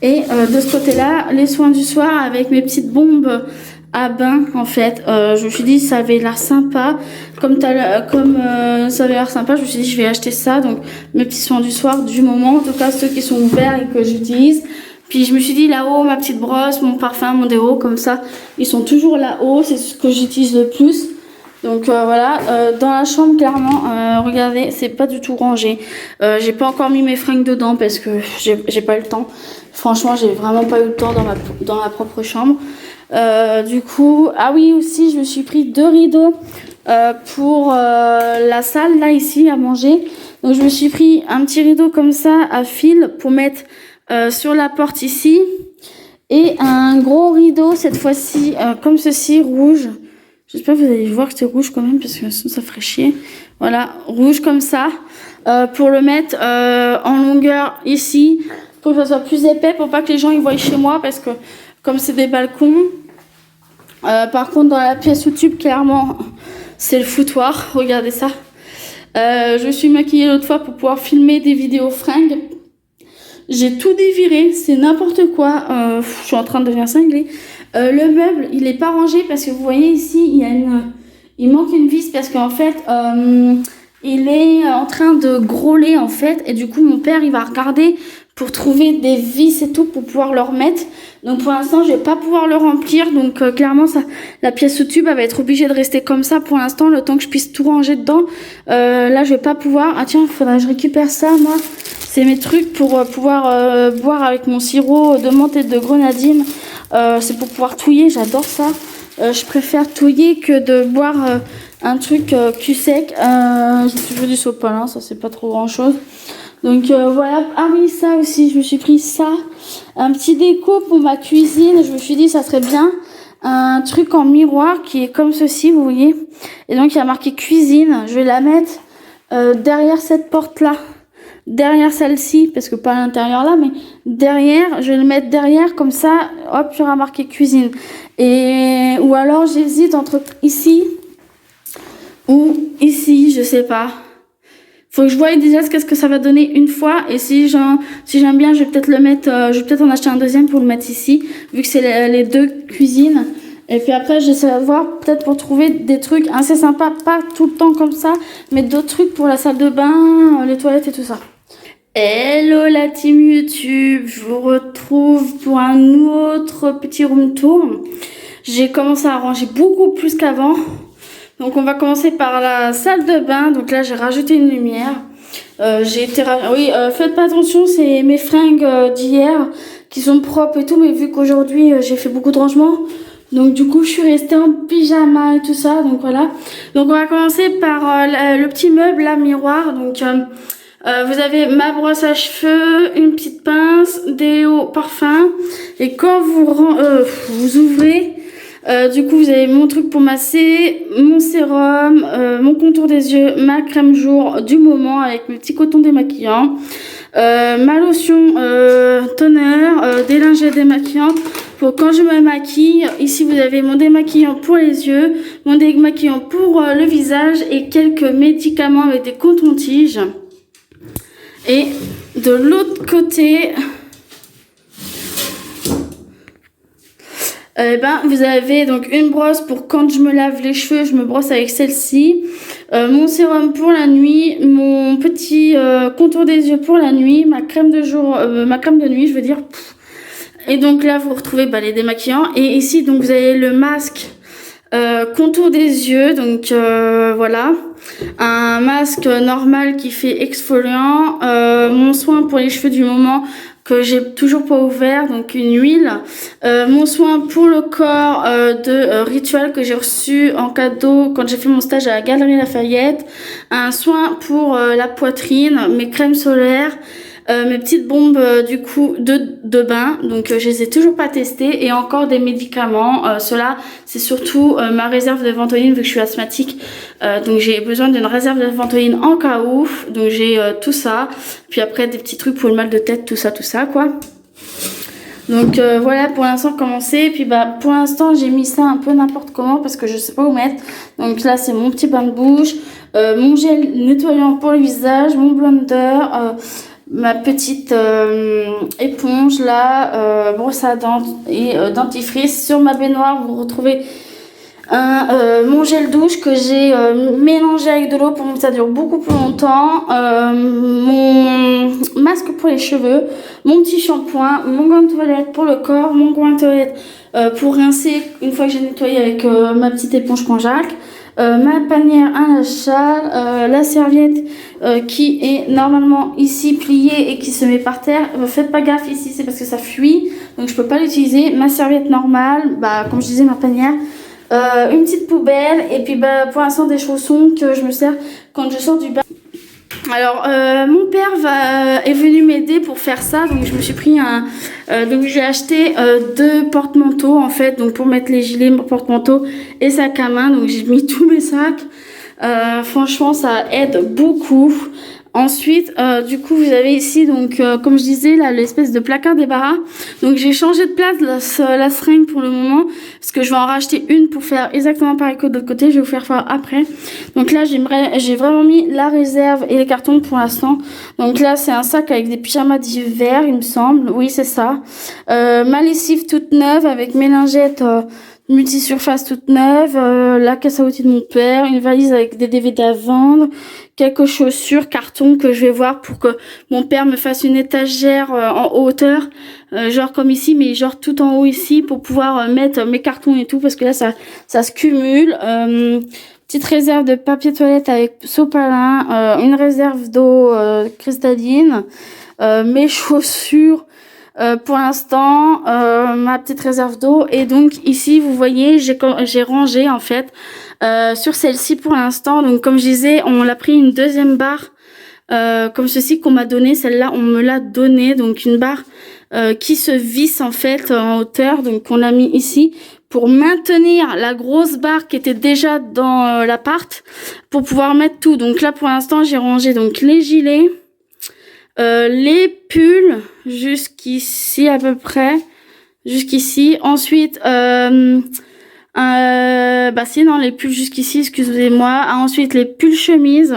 Et de ce côté là, les soins du soir avec mes petites bombes à bain en fait. Je me suis dit ça avait l'air sympa, comme ça avait l'air sympa, je me suis dit je vais acheter ça. Donc mes petits soins du soir du moment, en tout cas ceux qui sont ouverts et que j'utilise. Puis je me suis dit là-haut ma petite brosse, mon parfum, mon déo, comme ça ils sont toujours là-haut, c'est ce que j'utilise le plus. Donc voilà, dans la chambre clairement, regardez, c'est pas du tout rangé. J'ai pas encore mis mes fringues dedans parce que j'ai pas eu le temps. Franchement, j'ai vraiment pas eu le temps dans ma propre chambre. Du coup, ah oui aussi, je me suis pris 2 rideaux pour la salle là ici à manger. Donc je me suis pris un petit rideau comme ça à fil pour mettre sur la porte ici et un gros rideau cette fois-ci comme ceci rouge. J'espère que vous allez voir que c'est rouge quand même parce que sinon ça ferait chier. Voilà, rouge comme ça pour le mettre en longueur ici pour que ça soit plus épais pour pas que les gens y voient chez moi parce que comme c'est des balcons. Par contre dans la pièce YouTube clairement c'est le foutoir. Regardez ça. Je me suis maquillée l'autre fois pour pouvoir filmer des vidéos fringues. J'ai tout déviré, c'est n'importe quoi. Je suis en train de devenir cinglée. Le meuble, il est pas rangé parce que vous voyez ici, il manque une vis parce qu'en fait, il est en train de grôler en fait. Et du coup, mon père, il va regarder pour trouver des vis et tout pour pouvoir le remettre. Donc pour l'instant, je vais pas pouvoir le remplir. Donc clairement, la pièce YouTube, elle va être obligée de rester comme ça pour l'instant, le temps que je puisse tout ranger dedans. Là, je vais pas pouvoir. Ah tiens, il faudra que je récupère ça, moi. C'est mes trucs pour pouvoir boire avec mon sirop de menthe et de grenadine. C'est pour pouvoir touiller, j'adore ça. Je préfère touiller que de boire un truc cul sec. J'ai toujours du sopalin, ça c'est pas trop grand chose. Donc voilà, ah oui ça aussi, je me suis pris ça. Un petit déco pour ma cuisine, je me suis dit ça serait bien. Un truc en miroir qui est comme ceci, vous voyez. Et donc il y a marqué cuisine, je vais la mettre derrière cette porte là. Derrière celle-ci, parce que pas à l'intérieur là, mais derrière, je vais le mettre derrière, comme ça, hop, il y aura marqué cuisine. Ou alors j'hésite entre ici ou ici, je sais pas. Faut que je voie déjà qu'est-ce que ça va donner une fois, et si j'aime bien, je vais peut-être le mettre, je vais peut-être en acheter un deuxième pour le mettre ici, vu que c'est les 2 cuisines. Et puis après, j'essaie de voir peut-être pour trouver des trucs assez sympas, pas tout le temps comme ça, mais d'autres trucs pour la salle de bain, les toilettes et tout ça. Hello la team YouTube, je vous retrouve pour un autre petit room tour. J'ai commencé à ranger beaucoup plus qu'avant. Donc on va commencer par la salle de bain. Donc là j'ai rajouté une lumière. Faites pas attention, c'est mes fringues d'hier qui sont propres et tout, mais vu qu'aujourd'hui j'ai fait beaucoup de rangements, donc du coup je suis restée en pyjama et tout ça, donc voilà. Donc on va commencer par le petit meuble là, miroir. Donc vous avez ma brosse à cheveux, une petite pince, déo, parfum, et quand vous ouvrez, du coup vous avez mon truc pour masser, mon sérum, mon contour des yeux, ma crème jour du moment avec mes petits cotons démaquillants, ma lotion toner, des lingettes démaquillantes pour quand je me maquille. Ici vous avez mon démaquillant pour les yeux, mon démaquillant pour le visage et quelques médicaments avec des cotons-tiges. Et de l'autre côté, vous avez donc une brosse pour quand je me lave les cheveux, je me brosse avec celle-ci. Mon sérum pour la nuit, mon petit contour des yeux pour la nuit, ma crème de nuit, je veux dire. Et donc là, vous retrouvez les démaquillants. Et ici, donc vous avez le masque contour des yeux, donc voilà, un masque normal qui fait exfoliant, mon soin pour les cheveux du moment que j'ai toujours pas ouvert, donc une huile, mon soin pour le corps de Ritual que j'ai reçu en cadeau quand j'ai fait mon stage à la Galerie Lafayette, un soin pour la poitrine, mes crèmes solaires, mes petites bombes du coup de bain, donc je les ai toujours pas testées, et encore des médicaments. Cela c'est surtout ma réserve de Ventoline vu que je suis asthmatique, donc j'ai besoin d'une réserve de Ventoline en cas où, donc j'ai tout ça, puis après des petits trucs pour le mal de tête, tout ça quoi. Donc voilà pour l'instant commencer. Puis pour l'instant j'ai mis ça un peu n'importe comment parce que je sais pas où mettre. Donc là c'est mon petit bain de bouche, mon gel nettoyant pour le visage, mon blender, ma petite éponge là, brosse à dents et dentifrice. Sur ma baignoire vous retrouvez mon gel douche que j'ai mélangé avec de l'eau pour que ça dure beaucoup plus longtemps, mon masque pour les cheveux, mon petit shampoing, mon gant de toilette pour le corps, mon gant de toilette pour rincer une fois que j'ai nettoyé avec ma petite éponge Conjac, ma panière à l'achat, la serviette qui est normalement ici pliée et qui se met par terre. Faites pas gaffe ici, c'est parce que ça fuit, donc je peux pas l'utiliser. Ma serviette normale, bah comme je disais, ma panière. Une petite poubelle et puis bah pour l'instant des chaussons que je me sers quand je sors du bain. Alors mon père est venu m'aider pour faire ça, donc je me suis pris donc j'ai acheté 2 porte-manteaux en fait, donc pour mettre les gilets, porte-manteaux et sac à main, donc j'ai mis tous mes sacs. Franchement ça aide beaucoup. Ensuite, du coup, vous avez ici, donc, comme je disais, là, l'espèce de placard débarras. Donc, j'ai changé de place la seringue pour le moment, parce que je vais en racheter une pour faire exactement pareil que de l'autre côté. Je vais vous faire voir après. Donc là, j'ai vraiment mis la réserve et les cartons pour l'instant. Donc là, c'est un sac avec des pyjamas d'hiver, il me semble. Oui, c'est ça. Ma lessive toute neuve avec mes lingettes multisurface toute neuve, la caisse à outils de mon père, une valise avec des DVD à vendre, quelques chaussures, cartons que je vais voir pour que mon père me fasse une étagère en hauteur, genre comme ici, mais genre tout en haut ici pour pouvoir mettre mes cartons et tout, parce que là ça se cumule. Petite réserve de papier toilette avec sopalin, une réserve d'eau cristalline, mes chaussures. Pour l'instant, ma petite réserve d'eau. Et donc ici, vous voyez, j'ai rangé en fait sur celle-ci pour l'instant. Donc comme je disais, on l'a pris une deuxième barre comme ceci qu'on m'a donné. Celle-là, on me l'a donnée. Donc une barre qui se visse en fait en hauteur. Donc on l'a mis ici pour maintenir la grosse barre qui était déjà dans l'appart pour pouvoir mettre tout. Donc là, pour l'instant, j'ai rangé donc les gilets. Les pulls jusqu'ici à peu près, jusqu'ici. Ensuite, les pulls jusqu'ici, excusez-moi. Ensuite, les pulls chemises,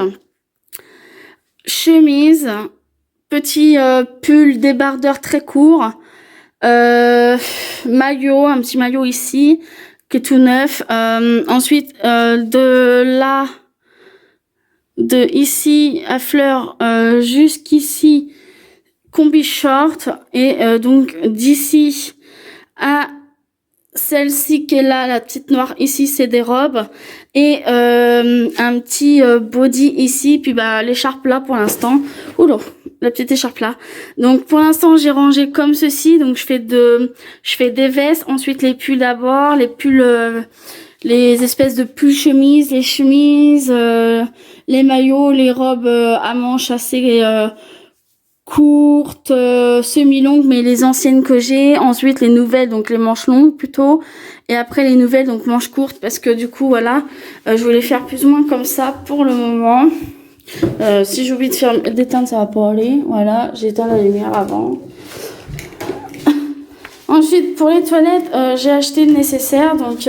petit pull débardeur très court, maillot, un petit maillot ici qui est tout neuf. Ensuite, de ici à fleurs jusqu'ici combi short et donc d'ici à celle-ci qui est là, la petite noire ici, c'est des robes et un petit body ici, puis bah l'écharpe là pour l'instant. Oula, la petite écharpe là. Donc pour l'instant j'ai rangé comme ceci, donc je fais des vestes, ensuite les pulls d'abord, les pulls les espèces de pulls chemises, les chemises, les maillots, les robes à manches assez courtes, semi-longues, mais les anciennes que j'ai. Ensuite les nouvelles, donc les manches longues plutôt. Et après les nouvelles, donc manches courtes, parce que du coup voilà, je voulais faire plus ou moins comme ça pour le moment. Si j'oublie d'éteindre, ça va pas aller. Voilà, j'ai éteint la lumière avant. Ensuite pour les toilettes, j'ai acheté le nécessaire, donc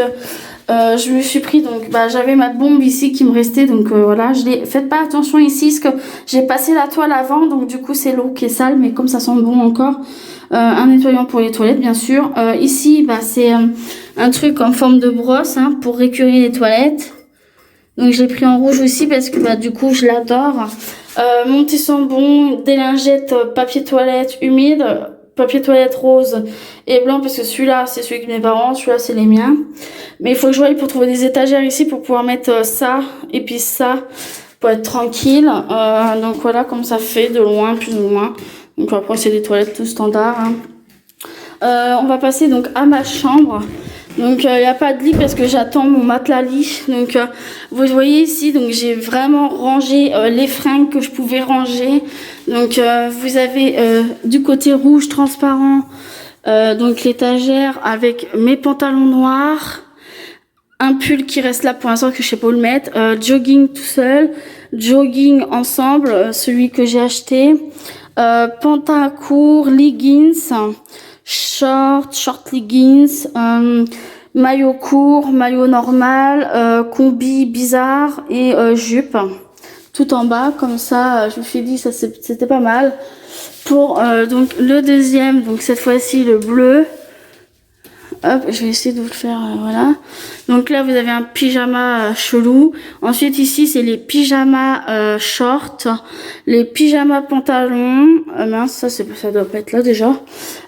je me suis pris, donc j'avais ma bombe ici qui me restait, donc voilà, faites pas attention ici parce que j'ai passé la toile avant, donc du coup c'est l'eau qui est sale, mais comme ça sent bon encore. Un nettoyant pour les toilettes bien sûr. Ici c'est un truc en forme de brosse pour récurer les toilettes, donc je l'ai pris en rouge aussi parce que du coup je l'adore. Mon petit savon, des lingettes papier toilette humide, papier toilette rose et blanc, parce que celui-là c'est celui de mes parents, celui-là c'est les miens, mais il faut que je voie pour trouver des étagères ici pour pouvoir mettre ça et puis ça pour être tranquille. Donc voilà comme ça fait de loin plus ou moins. Donc après c'est des toilettes tout standard. On va passer donc à ma chambre. Donc il n'y a pas de lit parce que j'attends mon matelas lit. Donc vous voyez ici, donc j'ai vraiment rangé les fringues que je pouvais ranger. Donc vous avez du côté rouge transparent donc l'étagère avec mes pantalons noirs, un pull qui reste là pour l'instant que je sais pas où le mettre, jogging tout seul, jogging ensemble, celui que j'ai acheté, pantalon court, leggings, short leggings, maillot court, maillot normal, combi bizarre et jupe tout en bas comme ça. Je me suis dit ça c'était pas mal pour donc le deuxième, donc cette fois-ci le bleu. Hop, je vais essayer de vous le faire, voilà. Donc là, vous avez un pyjama chelou. Ensuite, ici, c'est les pyjamas short, les pyjamas pantalons. Mince, ça doit pas être là déjà.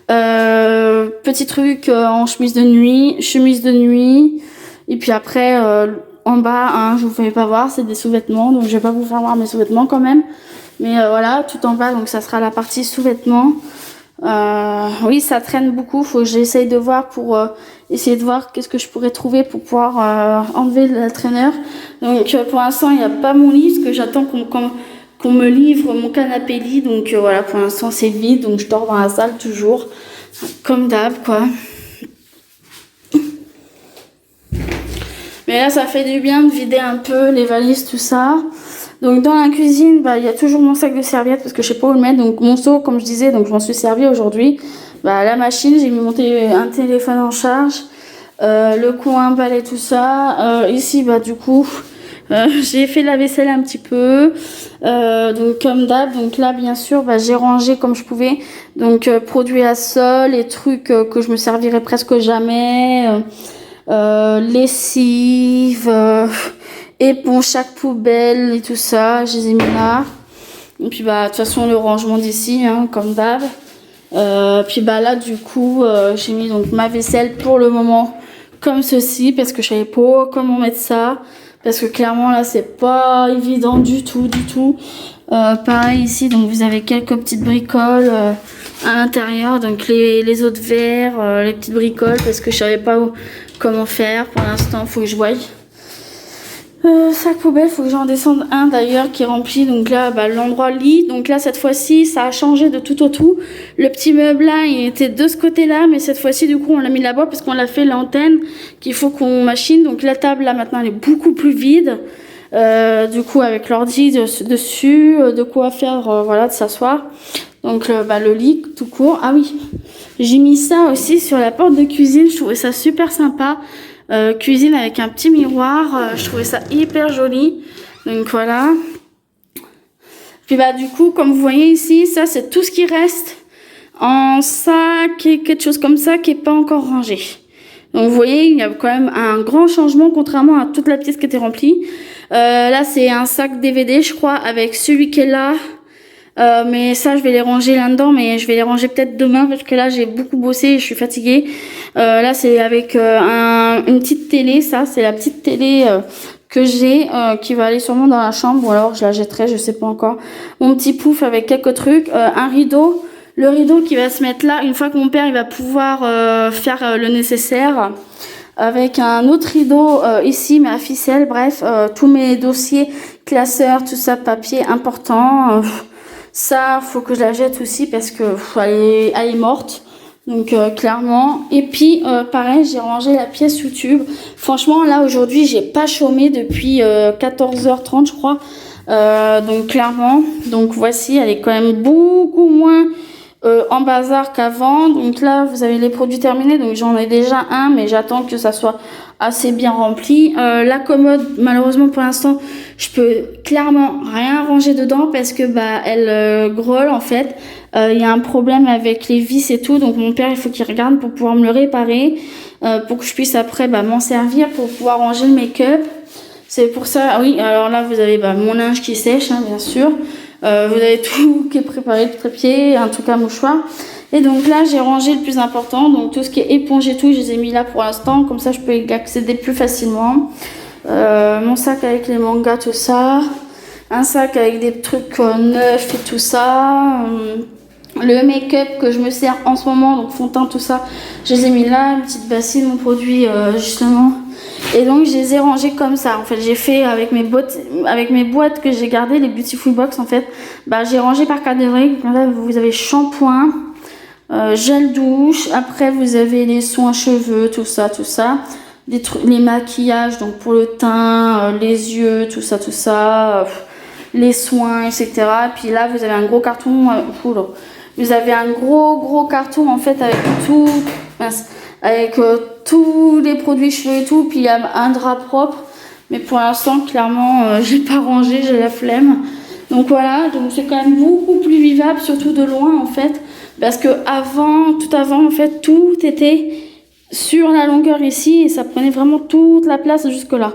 Petit truc en chemise de nuit. Et puis après, en bas, hein, je vous fais pas voir, c'est des sous-vêtements, donc je vais pas vous faire voir mes sous-vêtements quand même. Mais voilà, tout en bas, donc ça sera la partie sous-vêtements. Oui, ça traîne beaucoup, faut que j'essaye de voir pour essayer de voir qu'est-ce que je pourrais trouver pour pouvoir enlever la traîneur. Donc pour l'instant, il n'y a pas mon lit, parce que j'attends qu'on me livre mon canapé lit. Donc voilà, pour l'instant c'est vide, donc je dors dans la salle toujours, comme d'hab quoi. Mais là, ça fait du bien de vider un peu les valises, tout ça. Donc dans la cuisine, bah, il y a toujours mon sac de serviettes parce que je sais pas où le mettre. Donc mon seau, comme je disais, donc je m'en suis servi aujourd'hui. Bah, la machine, j'ai mis un téléphone en charge. Le coin, balai, tout ça. Ici, bah du coup, j'ai fait la vaisselle un petit peu. Donc comme d'hab, donc là bien sûr, bah, j'ai rangé comme je pouvais. Donc produits à sol, les trucs que je me servirais presque jamais. Lessive, éponge chaque poubelle et tout ça, je les ai mis là. Et puis bah de toute façon le rangement d'ici, hein, comme d'hab. Puis bah là du coup j'ai mis donc ma vaisselle pour le moment comme ceci parce que je savais pas comment mettre ça. Parce que clairement là c'est pas évident du tout. Pareil ici, donc vous avez quelques petites bricoles à l'intérieur, donc les eaux de verre, les petites bricoles parce que je savais pas comment faire pour l'instant, faut que je voie. Sac poubelle, faut que j'en descende un d'ailleurs qui est rempli, donc là bah, l'endroit lit, donc là cette fois-ci ça a changé de tout au tout. Le petit meuble là il était de ce côté là, mais cette fois-ci du coup on l'a mis là-bas parce qu'on l'a fait l'antenne qu'il faut qu'on machine, donc la table là maintenant elle est beaucoup plus vide. Du coup avec l'ordi dessus, de quoi faire, voilà, de s'asseoir. Donc bah, le lit tout court. Ah oui, j'ai mis ça aussi sur la porte de cuisine, je trouvais ça super sympa. Cuisine avec un petit miroir, je trouvais ça hyper joli. Donc voilà. Puis bah du coup comme vous voyez ici, ça c'est tout ce qui reste en sac et quelque chose comme ça qui est pas encore rangé. Donc vous voyez, il y a quand même un grand changement contrairement à toute la pièce qui était remplie. Là c'est un sac DVD je crois avec celui qui est là. Mais ça je vais les ranger là-dedans, mais je vais les ranger peut-être demain parce que là j'ai beaucoup bossé et je suis fatiguée. Là c'est avec une petite télé, ça c'est la petite télé que j'ai qui va aller sûrement dans la chambre ou alors je la jetterai, je sais pas encore. Mon petit pouf avec quelques trucs, un rideau. Le rideau qui va se mettre là une fois que mon père il va pouvoir faire le nécessaire. Avec un autre rideau ici mais à ficelle, bref, tous mes dossiers, classeurs, tout ça, papier important. Ça, faut que je la jette aussi parce que elle est morte. Donc clairement. Et puis pareil, j'ai rangé la pièce YouTube. Franchement, là aujourd'hui, j'ai pas chômé depuis 14h30, je crois. Donc clairement, donc voici, elle est quand même beaucoup moins en bazar qu'avant. Donc là vous avez les produits terminés, donc j'en ai déjà un mais j'attends que ça soit assez bien rempli. La commode malheureusement pour l'instant je peux clairement rien ranger dedans parce que bah elle grolle en fait. Il y a un problème avec les vis et tout, donc mon père il faut qu'il regarde pour pouvoir me le réparer, pour que je puisse après bah, m'en servir pour pouvoir ranger le make-up. C'est pour ça, oui, alors là vous avez bah, mon linge qui sèche, hein, bien sûr. Vous avez tout qui est préparé, le trépied, un truc à mouchoir. Et donc là, j'ai rangé le plus important. Donc tout ce qui est éponge et tout, je les ai mis là pour l'instant. Comme ça, je peux y accéder plus facilement. Mon sac avec les mangas, tout ça. Un sac avec des trucs neufs et tout ça. Le make-up que je me sers en ce moment, donc fond de teint, tout ça, je les ai mis là. Une petite bassine, mon produit, justement. Et donc je les ai rangés comme ça. En fait, j'ai fait avec mes boîtes que j'ai gardées, les Beautiful Box en fait. Bah j'ai rangé par catégorie. Là vous avez shampoing, gel douche. Après vous avez les soins cheveux, tout ça. Les maquillages donc pour le teint, les yeux, tout ça. Les soins, etc. Et puis là vous avez un gros carton. Vous avez un gros carton en fait avec tout. Avec tous les produits cheveux et tout, puis il y a un drap propre, mais pour l'instant clairement j'ai pas rangé, j'ai la flemme. Donc voilà, donc c'est quand même beaucoup plus vivable, surtout de loin en fait, parce que tout avant en fait tout était sur la longueur ici et ça prenait vraiment toute la place jusque là.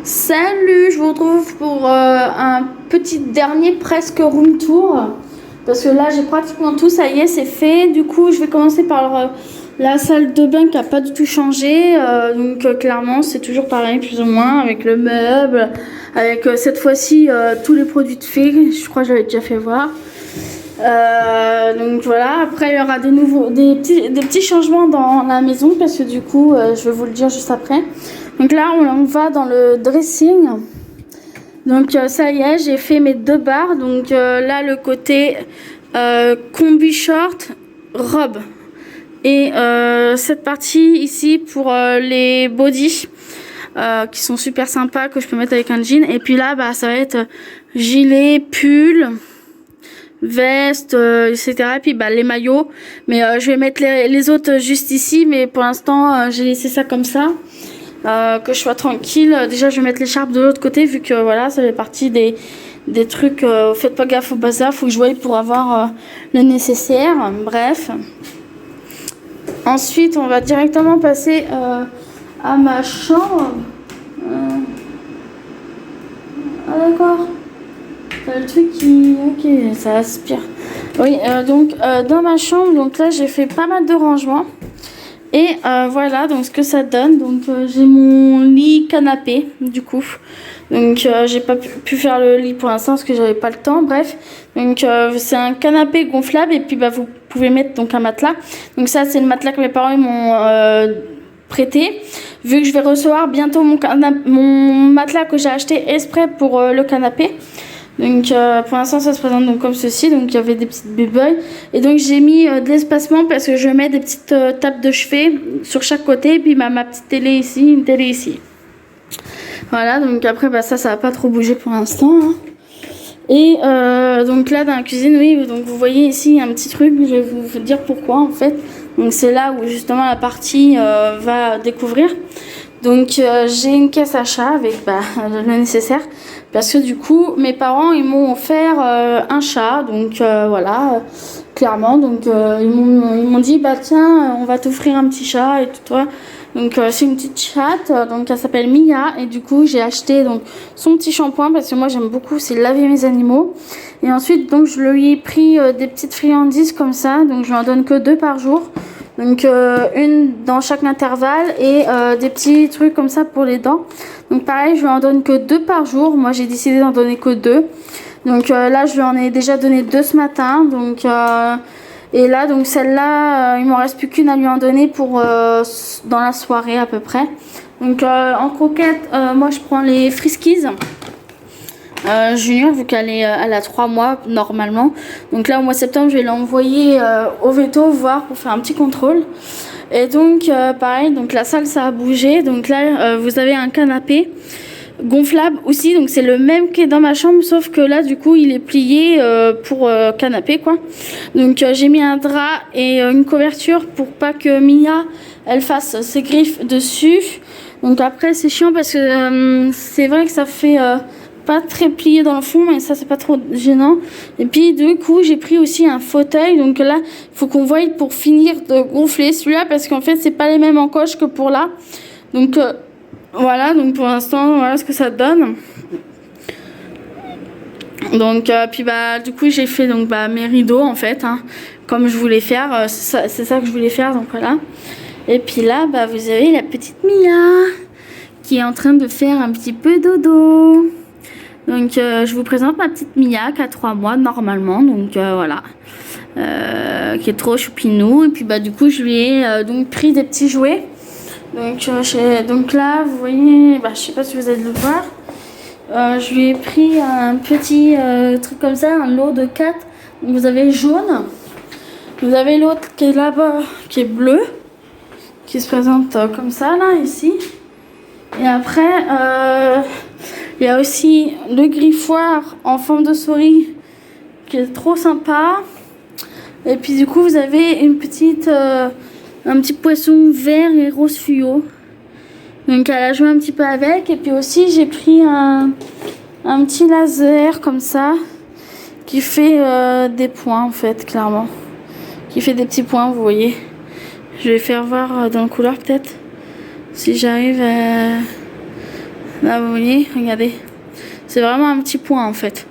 Salut, je vous retrouve pour un petit dernier presque room tour, parce que là j'ai pratiquement tout, ça y est c'est fait. Du coup je vais commencer par La salle de bain qui n'a pas du tout changé, donc clairement c'est toujours pareil plus ou moins avec le meuble, avec cette fois-ci tous les produits de fée, je crois que j'avais déjà fait voir. Donc voilà, après il y aura des petits changements dans la maison parce que du coup je vais vous le dire juste après. Donc là on va dans le dressing. Donc ça y est, j'ai fait mes 2 barres. Donc là le côté combi short, robe. Et cette partie ici pour les bodys qui sont super sympas, que je peux mettre avec un jean. Et puis là, bah, ça va être gilet, pull, veste, etc. Et puis bah, les maillots. Mais je vais mettre les autres juste ici. Mais pour l'instant, j'ai laissé ça comme ça. Que je sois tranquille. Déjà, je vais mettre l'écharpe de l'autre côté vu que voilà, ça fait partie des trucs. Faites pas gaffe au bazar. Faut que je voie pour avoir le nécessaire. Bref. Ensuite, on va directement passer à ma chambre. Ah d'accord. T'as le truc qui... Ok, ça aspire. Oui, donc dans ma chambre, donc là j'ai fait pas mal de rangements. Et voilà donc ce que ça donne. Donc j'ai mon lit canapé du coup. Donc j'ai pas pu faire le lit pour l'instant parce que j'avais pas le temps. Bref, donc c'est un canapé gonflable et puis bah vous pouvez mettre donc un matelas. Donc ça c'est le matelas que mes parents m'ont prêté. Vu que je vais recevoir bientôt mon matelas que j'ai acheté exprès pour le canapé. Donc pour l'instant ça se présente donc comme ceci. Donc il y avait des petites bubbles et donc j'ai mis de l'espacement parce que je mets des petites tables de chevet sur chaque côté et puis bah, ma petite télé ici, une télé ici. Voilà, donc après bah, ça va pas trop bouger pour l'instant hein. Et donc là dans la cuisine, oui, donc vous voyez ici un petit truc, je vais vous dire pourquoi en fait. Donc c'est là où justement la partie va découvrir. Donc j'ai une caisse à chat avec bah, le nécessaire parce que du coup mes parents ils m'ont offert un chat, donc voilà, clairement, donc ils m'ont dit bah tiens on va t'offrir un petit chat et tout toi. Donc c'est une petite chatte, donc elle s'appelle Mia et du coup j'ai acheté donc son petit shampoing parce que moi j'aime beaucoup c'est laver mes animaux. Et ensuite donc je lui ai pris des petites friandises comme ça, donc je lui en donne que 2 par jour. Donc une dans chaque intervalle et des petits trucs comme ça pour les dents. Donc pareil je lui en donne que 2 par jour, moi j'ai décidé d'en donner que 2. Donc là je lui en ai déjà donné 2 ce matin, donc et là donc celle-là il m'en reste plus qu'une à lui en donner pour dans la soirée à peu près. Donc en croquette moi je prends les Friskies Junior vu qu'elle a 3 mois normalement. Donc là au mois de septembre je vais l'envoyer au veto voir pour faire un petit contrôle. Et donc pareil, donc la salle ça a bougé. Donc là vous avez un canapé gonflable aussi, donc c'est le même qui est dans ma chambre sauf que là du coup il est plié pour canapé quoi. Donc j'ai mis un drap et une couverture pour pas que Mia elle fasse ses griffes dessus. Donc après c'est chiant parce que c'est vrai que ça fait pas très plié dans le fond, mais ça c'est pas trop gênant. Et puis du coup j'ai pris aussi un fauteuil, donc là il faut qu'on voie pour finir de gonfler celui-là parce qu'en fait c'est pas les mêmes encoches que pour là. Donc voilà, donc pour l'instant voilà ce que ça donne. Donc puis bah du coup j'ai fait donc bah mes rideaux en fait hein, comme je voulais faire, c'est ça que je voulais faire, donc voilà. Et puis là bah vous avez la petite Mia qui est en train de faire un petit peu dodo. Donc je vous présente ma petite Mia qui a 3 mois normalement, donc voilà, qui est trop choupinou. Et puis bah du coup je lui ai donc pris des petits jouets. Donc là vous voyez, bah, je sais pas si vous allez le voir, je lui ai pris un petit truc comme ça, un lot de 4. Donc, vous avez jaune, vous avez l'autre qui est là-bas qui est bleu, qui se présente comme ça là ici. Et après il y a aussi le griffoir en forme de souris qui est trop sympa. Et puis du coup vous avez une petite un petit poisson vert et rose fluo. Donc elle a joué un petit peu avec. Et puis aussi j'ai pris un petit laser comme ça qui fait des points en fait, clairement. Qui fait des petits points, vous voyez. Je vais faire voir dans le couloir peut-être. Si j'arrive à... Là vous voyez, regardez. C'est vraiment un petit point en fait.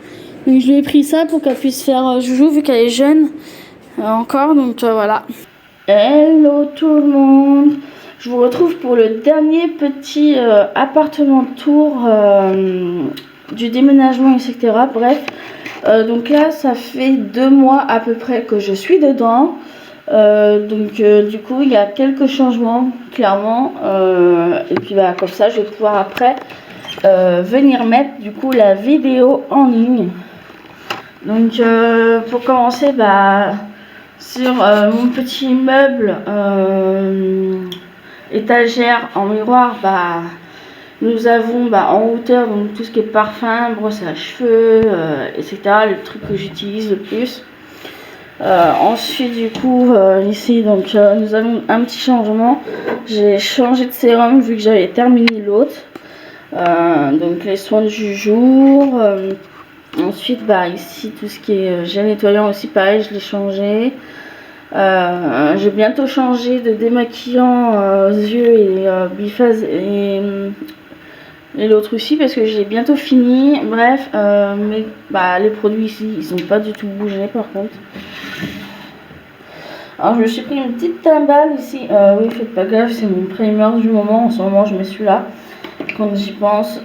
Donc je lui ai pris ça pour qu'elle puisse faire joujou vu qu'elle est jeune encore. Donc voilà. Hello tout le monde, je vous retrouve pour le dernier petit appartement tour du déménagement, etc. Bref, donc là ça fait 2 mois à peu près que je suis dedans. Du coup il y a quelques changements clairement, et puis bah, comme ça je vais pouvoir après venir mettre du coup la vidéo en ligne. Donc pour commencer, bah sur mon petit meuble étagère en miroir, bah nous avons en hauteur donc tout ce qui est parfum, brosse à cheveux, etc. Le truc que j'utilise le plus. Ensuite du coup ici donc nous avons un petit changement. J'ai changé de sérum vu que j'avais terminé l'autre. Donc les soins du jour. Ensuite ici tout ce qui est gel nettoyant aussi pareil, je l'ai changé. Je vais bientôt changer de démaquillant aux yeux et biphase et l'autre aussi parce que j'ai bientôt fini. Bref, mais les produits ici ils ont pas du tout bougé par contre. Alors je me suis pris une petite timbale ici. Oui, faites pas gaffe, c'est mon primer du moment. En ce moment je mets celui-là quand j'y pense.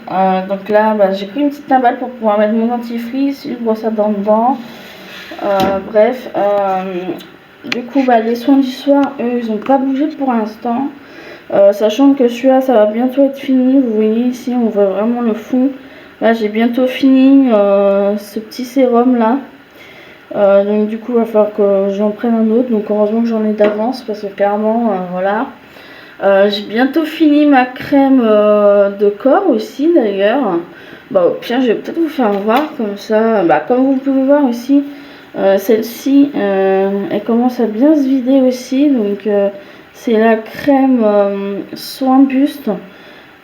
Donc là j'ai pris une petite timbale pour pouvoir mettre mon dentifrice, une brosse à dents dedans. Du coup les soins du soir eux ils n'ont pas bougé pour l'instant, sachant que celui-là ça va bientôt être fini. Vous voyez ici on voit vraiment le fond. Là j'ai bientôt fini ce petit sérum là, donc du coup il va falloir que j'en prenne un autre. Donc heureusement que j'en ai d'avance parce que clairement voilà. J'ai bientôt fini ma crème de corps aussi d'ailleurs. Au pire je vais peut-être vous faire voir comme ça. Comme vous pouvez voir aussi, celle-ci elle commence à bien se vider aussi. Donc c'est la crème soin buste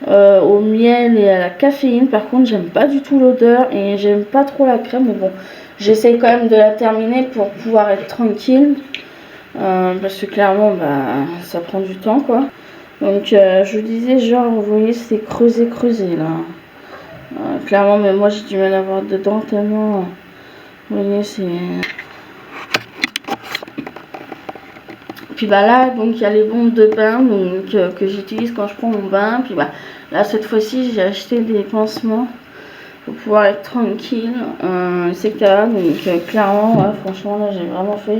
au miel et à la caféine. Par contre j'aime pas du tout l'odeur et j'aime pas trop la crème, mais bon j'essaie quand même de la terminer pour pouvoir être tranquille, parce que clairement ça prend du temps quoi. Donc je vous disais genre vous voyez c'est creusé là, clairement, mais moi j'ai du mal à voir dedans tellement vous voyez c'est. Puis là donc il y a les bombes de bain donc que j'utilise quand je prends mon bain. Puis là cette fois-ci j'ai acheté des pansements pour pouvoir être tranquille, etc. Donc clairement franchement là j'ai vraiment fait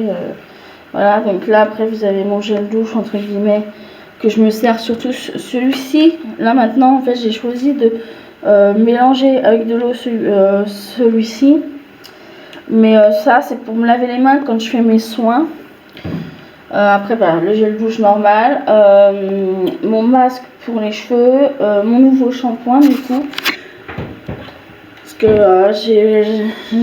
voilà. Donc là après vous avez mon gel douche entre guillemets que je me sers surtout celui-ci. Là maintenant en fait j'ai choisi de mélanger avec de l'eau celui-ci, mais ça c'est pour me laver les mains quand je fais mes soins. Après le gel douche normal, mon masque pour les cheveux, mon nouveau shampoing du coup parce que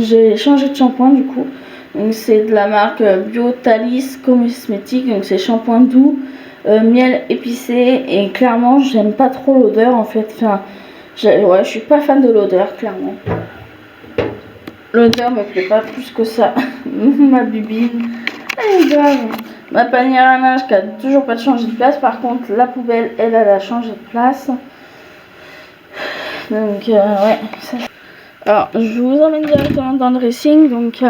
j'ai changé de shampoing du coup. Donc c'est de la marque Biotalis Cosmétique, donc c'est shampoing doux, miel épicé, et clairement j'aime pas trop l'odeur en fait. Enfin je suis pas fan de l'odeur clairement. L'odeur me plaît pas plus que ça. Ma bibine elle est grave. Ma panière à linge qui a toujours pas changé de place. Par contre la poubelle elle a changé de place. Donc ouais ça. Alors je vous emmène directement dans le dressing. Donc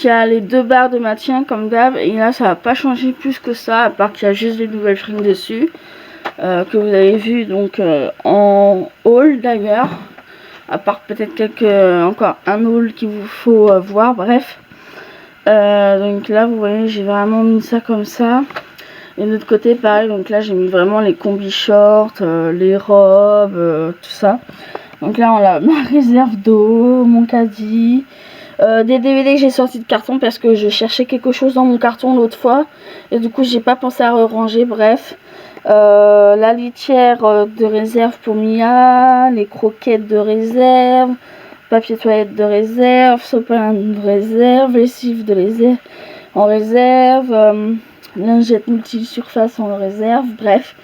il y a les 2 barres de maintien comme d'hab, et là ça va pas changer plus que ça, à part qu'il y a juste des nouvelles fringues dessus que vous avez vu donc en haul d'ailleurs, à part peut-être encore un haul qu'il vous faut voir. Bref, donc là vous voyez j'ai vraiment mis ça comme ça, et de l'autre côté pareil. Donc là j'ai mis vraiment les combi shorts, les robes, tout ça. Donc là on a ma réserve d'eau, mon caddie, des DVD que j'ai sorti de carton parce que je cherchais quelque chose dans mon carton l'autre fois et du coup j'ai pas pensé à ranger. Bref, la litière de réserve pour Mia, les croquettes de réserve, papier toilette de réserve, sopalin de réserve, lessive de réserve en réserve, lingette multi-surface en réserve. Bref,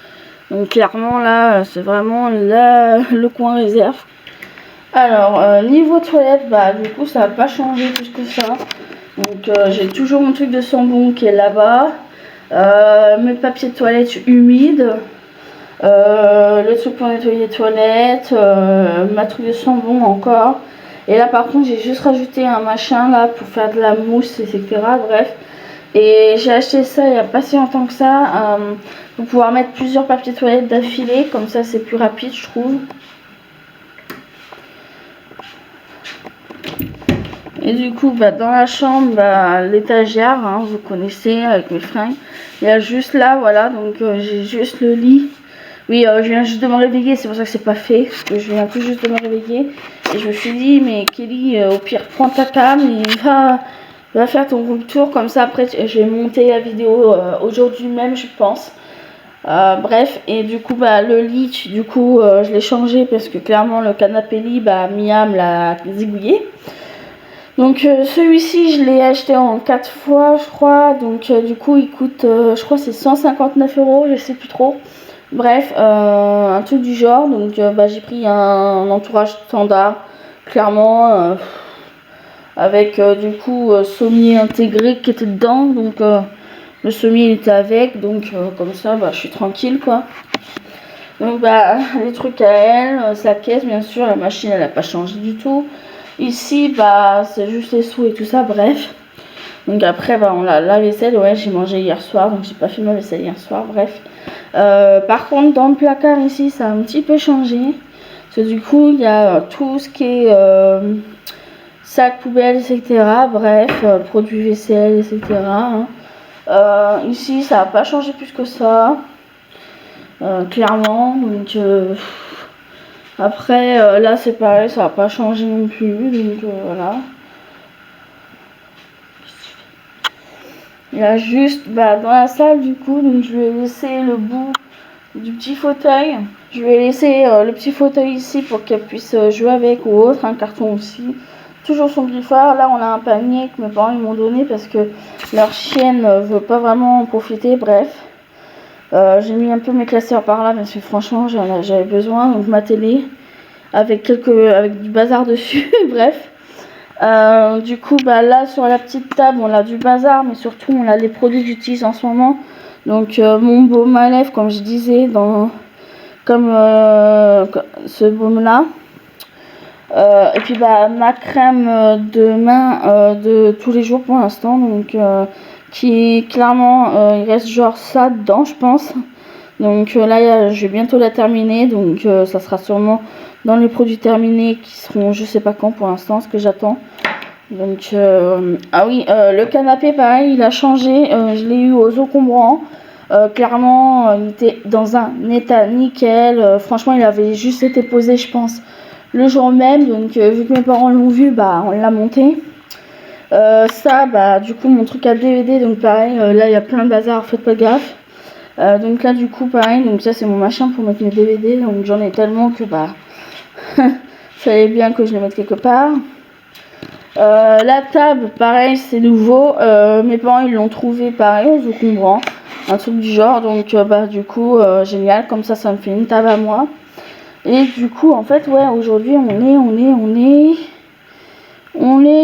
donc clairement là c'est vraiment le coin réserve. Alors niveau toilette, du coup ça n'a pas changé plus que ça. Donc j'ai toujours mon truc de sambon qui est là-bas, mes papiers de toilette humides, le truc pour nettoyer les toilettes, ma truc de sambon encore. Et là par contre j'ai juste rajouté un machin là pour faire de la mousse, etc. Bref, Et j'ai acheté ça il n'y a pas si longtemps que ça, pour pouvoir mettre plusieurs papiers toilettes d'affilée, comme ça c'est plus rapide je trouve. Et du coup, dans la chambre, l'étagère, hein, vous connaissez, avec mes fringues. Il y a juste là, voilà, donc j'ai juste le lit. Oui, je viens juste de me réveiller, c'est pour ça que c'est pas fait, parce que je viens tout juste de me réveiller. Et je me suis dit, mais Kelly, au pire, prends ta cam et va faire ton room tour, comme ça après, je vais monter la vidéo aujourd'hui même, je pense. Bref, et du coup, le lit, du coup, je l'ai changé parce que clairement, le canapé lit, Miam l'a zigouillé. Donc celui-ci je l'ai acheté en 4 fois je crois, donc du coup il coûte je crois c'est 159 €, je sais plus trop. Bref, un truc du genre, donc j'ai pris un entourage standard, clairement, avec du coup sommier intégré qui était dedans, donc le sommier il était avec, donc comme ça je suis tranquille quoi. Donc les trucs à elle, sa caisse bien sûr, la machine elle a pas changé du tout. Ici, c'est juste les sous et tout ça, bref. Donc après, on la vaisselle, ouais, j'ai mangé hier soir, donc j'ai pas fait ma vaisselle hier soir, bref. Par contre, dans le placard ici, ça a un petit peu changé. Parce que du coup, il y a tout ce qui est sac, poubelle, etc. Bref, produits vaisselle, etc. Hein. Ici, ça n'a pas changé plus que ça. Clairement, donc... Après, là c'est pareil, ça n'a pas changé non plus, donc voilà. Il y a juste, dans la salle du coup, donc je vais laisser le bout du petit fauteuil. Je vais laisser le petit fauteuil ici pour qu'elle puisse jouer avec ou autre, un carton aussi. Toujours son griffeur. Là on a un panier que mes parents ils m'ont donné parce que leur chienne ne veut pas vraiment en profiter, bref. J'ai mis un peu mes classeurs par là parce que franchement j'avais besoin, donc ma télé avec du bazar dessus, bref. Du coup là sur la petite table on a du bazar, mais surtout on a les produits que j'utilise en ce moment. Donc mon baume à lèvres comme je disais, comme ce baume là. Et puis ma crème de main de tous les jours pour l'instant, donc qui clairement il reste genre ça dedans je pense. Donc là je vais bientôt la terminer, donc ça sera sûrement dans les produits terminés qui seront je sais pas quand pour l'instant, ce que j'attends. Donc ah oui, le canapé pareil il a changé, je l'ai eu aux encombrants. Clairement il était dans un état nickel, franchement il avait juste été posé je pense le jour même, donc vu que mes parents l'ont vu, on l'a monté. Ça, du coup, mon truc à DVD, donc pareil, là il y a plein de bazar, faites pas gaffe. Donc là, du coup, pareil, donc ça c'est mon machin pour mettre mes DVD, donc j'en ai tellement que fallait bien que je les mette quelque part. La table, pareil, c'est nouveau. Mes parents ils l'ont trouvé pareil aux encombrants, un truc du genre, donc du coup, génial, comme ça me fait une table à moi. Et du coup, en fait, ouais, aujourd'hui, on est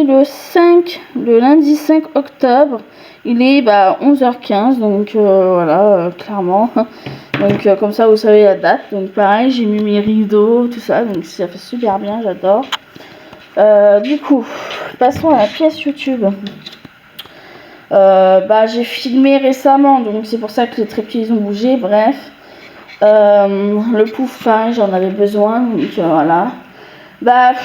le lundi 5 octobre. Il est 11h15, donc voilà, clairement. Donc comme ça, vous savez la date. Donc pareil, j'ai mis mes rideaux, tout ça, donc ça fait super bien, j'adore. Du coup, passons à la pièce YouTube. J'ai filmé récemment, donc c'est pour ça que les trépieds ils ont bougé, bref. Le pouf, pareil, j'en avais besoin, donc voilà.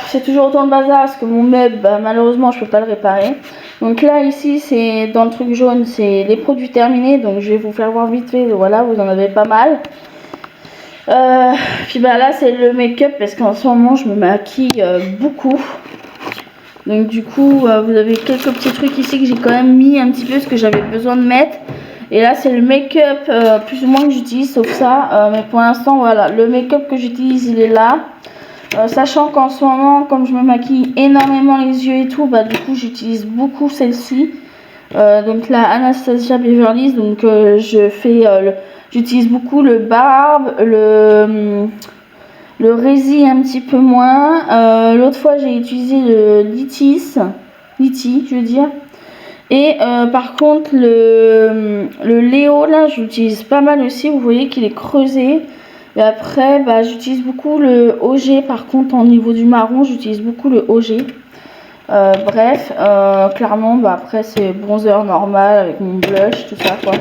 C'est toujours autant de bazar parce que mon meuble, malheureusement, je peux pas le réparer. Donc là, ici, c'est dans le truc jaune, c'est les produits terminés, donc je vais vous faire voir vite fait, voilà, vous en avez pas mal. Puis là, c'est le make-up parce qu'en ce moment, je me maquille beaucoup. Donc du coup, vous avez quelques petits trucs ici que j'ai quand même mis un petit peu ce que j'avais besoin de mettre. Et là c'est le make-up plus ou moins que j'utilise, sauf ça, mais pour l'instant voilà, le make-up que j'utilise il est là. Sachant qu'en ce moment, comme je me maquille énormément les yeux et tout, du coup j'utilise beaucoup celle-ci. Donc la Anastasia Beverly, donc j'utilise beaucoup le barbe, le Rési un petit peu moins. L'autre fois j'ai utilisé le Liti, je veux dire. Et par contre le Léo là je l'utilise pas mal aussi, vous voyez qu'il est creusé. Et après j'utilise beaucoup le OG, par contre au niveau du marron j'utilise beaucoup le OG. Bref, clairement, bah, après c'est bronzer normal avec mon blush, tout ça quoi.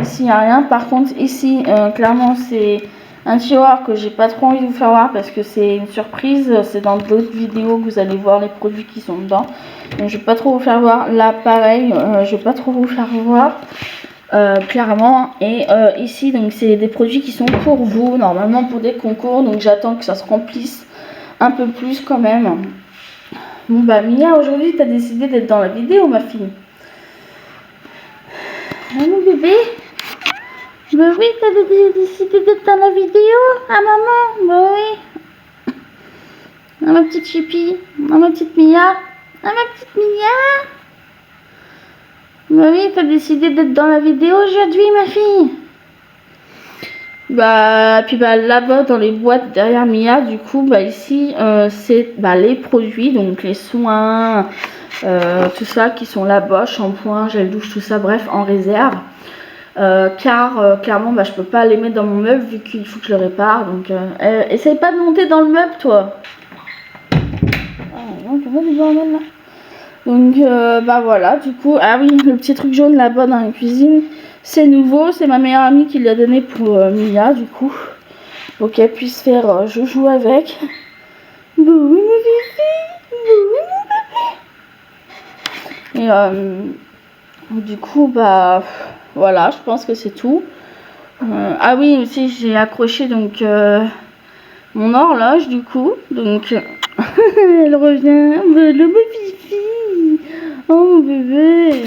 Ici il n'y a rien. Par contre ici, clairement c'est un tiroir que j'ai pas trop envie de vous faire voir parce que c'est une surprise. C'est dans d'autres vidéos que vous allez voir les produits qui sont dedans. Donc je vais pas trop vous faire voir. Là pareil, je vais pas trop vous faire voir. Clairement. Et ici donc c'est des produits qui sont pour vous, normalement pour des concours. Donc j'attends que ça se remplisse un peu plus quand même. Bon bah Mia, aujourd'hui t'as décidé d'être dans la vidéo ma fille. Ah, mon bébé? Bah oui, t'as décidé d'être dans la vidéo. Ah maman? Bah oui. Ah ma petite Chippy. Ah ma petite Mia. Ah ma petite Mia. Bah oui, t'as décidé d'être dans la vidéo aujourd'hui ma fille. Bah puis bah là-bas dans les boîtes derrière Mia, du coup bah ici c'est bah, les produits, donc les soins, tout ça qui sont là-bas, shampoing, gel douche, tout ça, bref en réserve. Car clairement bah, je peux pas les mettre dans mon meuble vu qu'il faut que je le répare, donc essaye pas de monter dans le meuble toi. Ah non, tu vois du bordel là. Donc bah voilà, du coup, ah oui, le petit truc jaune là-bas dans la cuisine, c'est nouveau, c'est ma meilleure amie qui l'a donné pour Mia, du coup, pour qu'elle puisse faire joujou avec. Bah oui, mon bébé, bah oui, mon bébé. Et du coup, bah voilà, je pense que c'est tout. Ah oui, aussi j'ai accroché donc mon horloge, du coup, donc elle revient, le fifi. Oh mon bébé.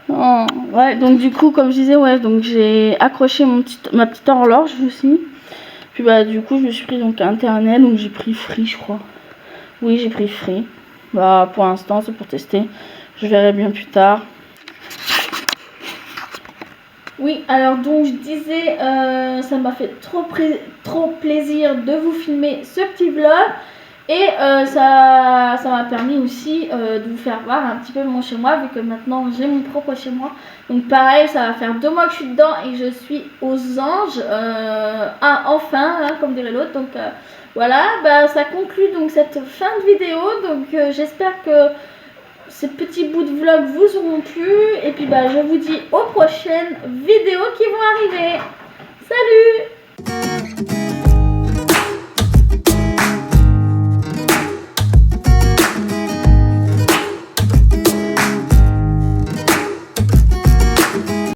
Oh, ouais, donc du coup comme je disais, ouais, donc j'ai accroché ma petite horloge aussi. Puis bah du coup je me suis pris donc internet, donc j'ai pris Free je crois. Oui, j'ai pris Free. Bah pour l'instant c'est pour tester. Je verrai bien plus tard. Oui, alors donc je disais, ça m'a fait trop plaisir de vous filmer ce petit vlog. Et ça m'a permis aussi de vous faire voir un petit peu mon chez moi, vu que maintenant j'ai mon propre chez moi. Donc pareil, ça va faire 2 mois que je suis dedans et je suis aux anges, enfin, hein, comme dirait l'autre. Donc voilà, bah, ça conclut donc cette fin de vidéo. Donc j'espère que ces petits bouts de vlog vous auront plu. Et puis bah, je vous dis aux prochaines vidéos qui vont arriver. Salut!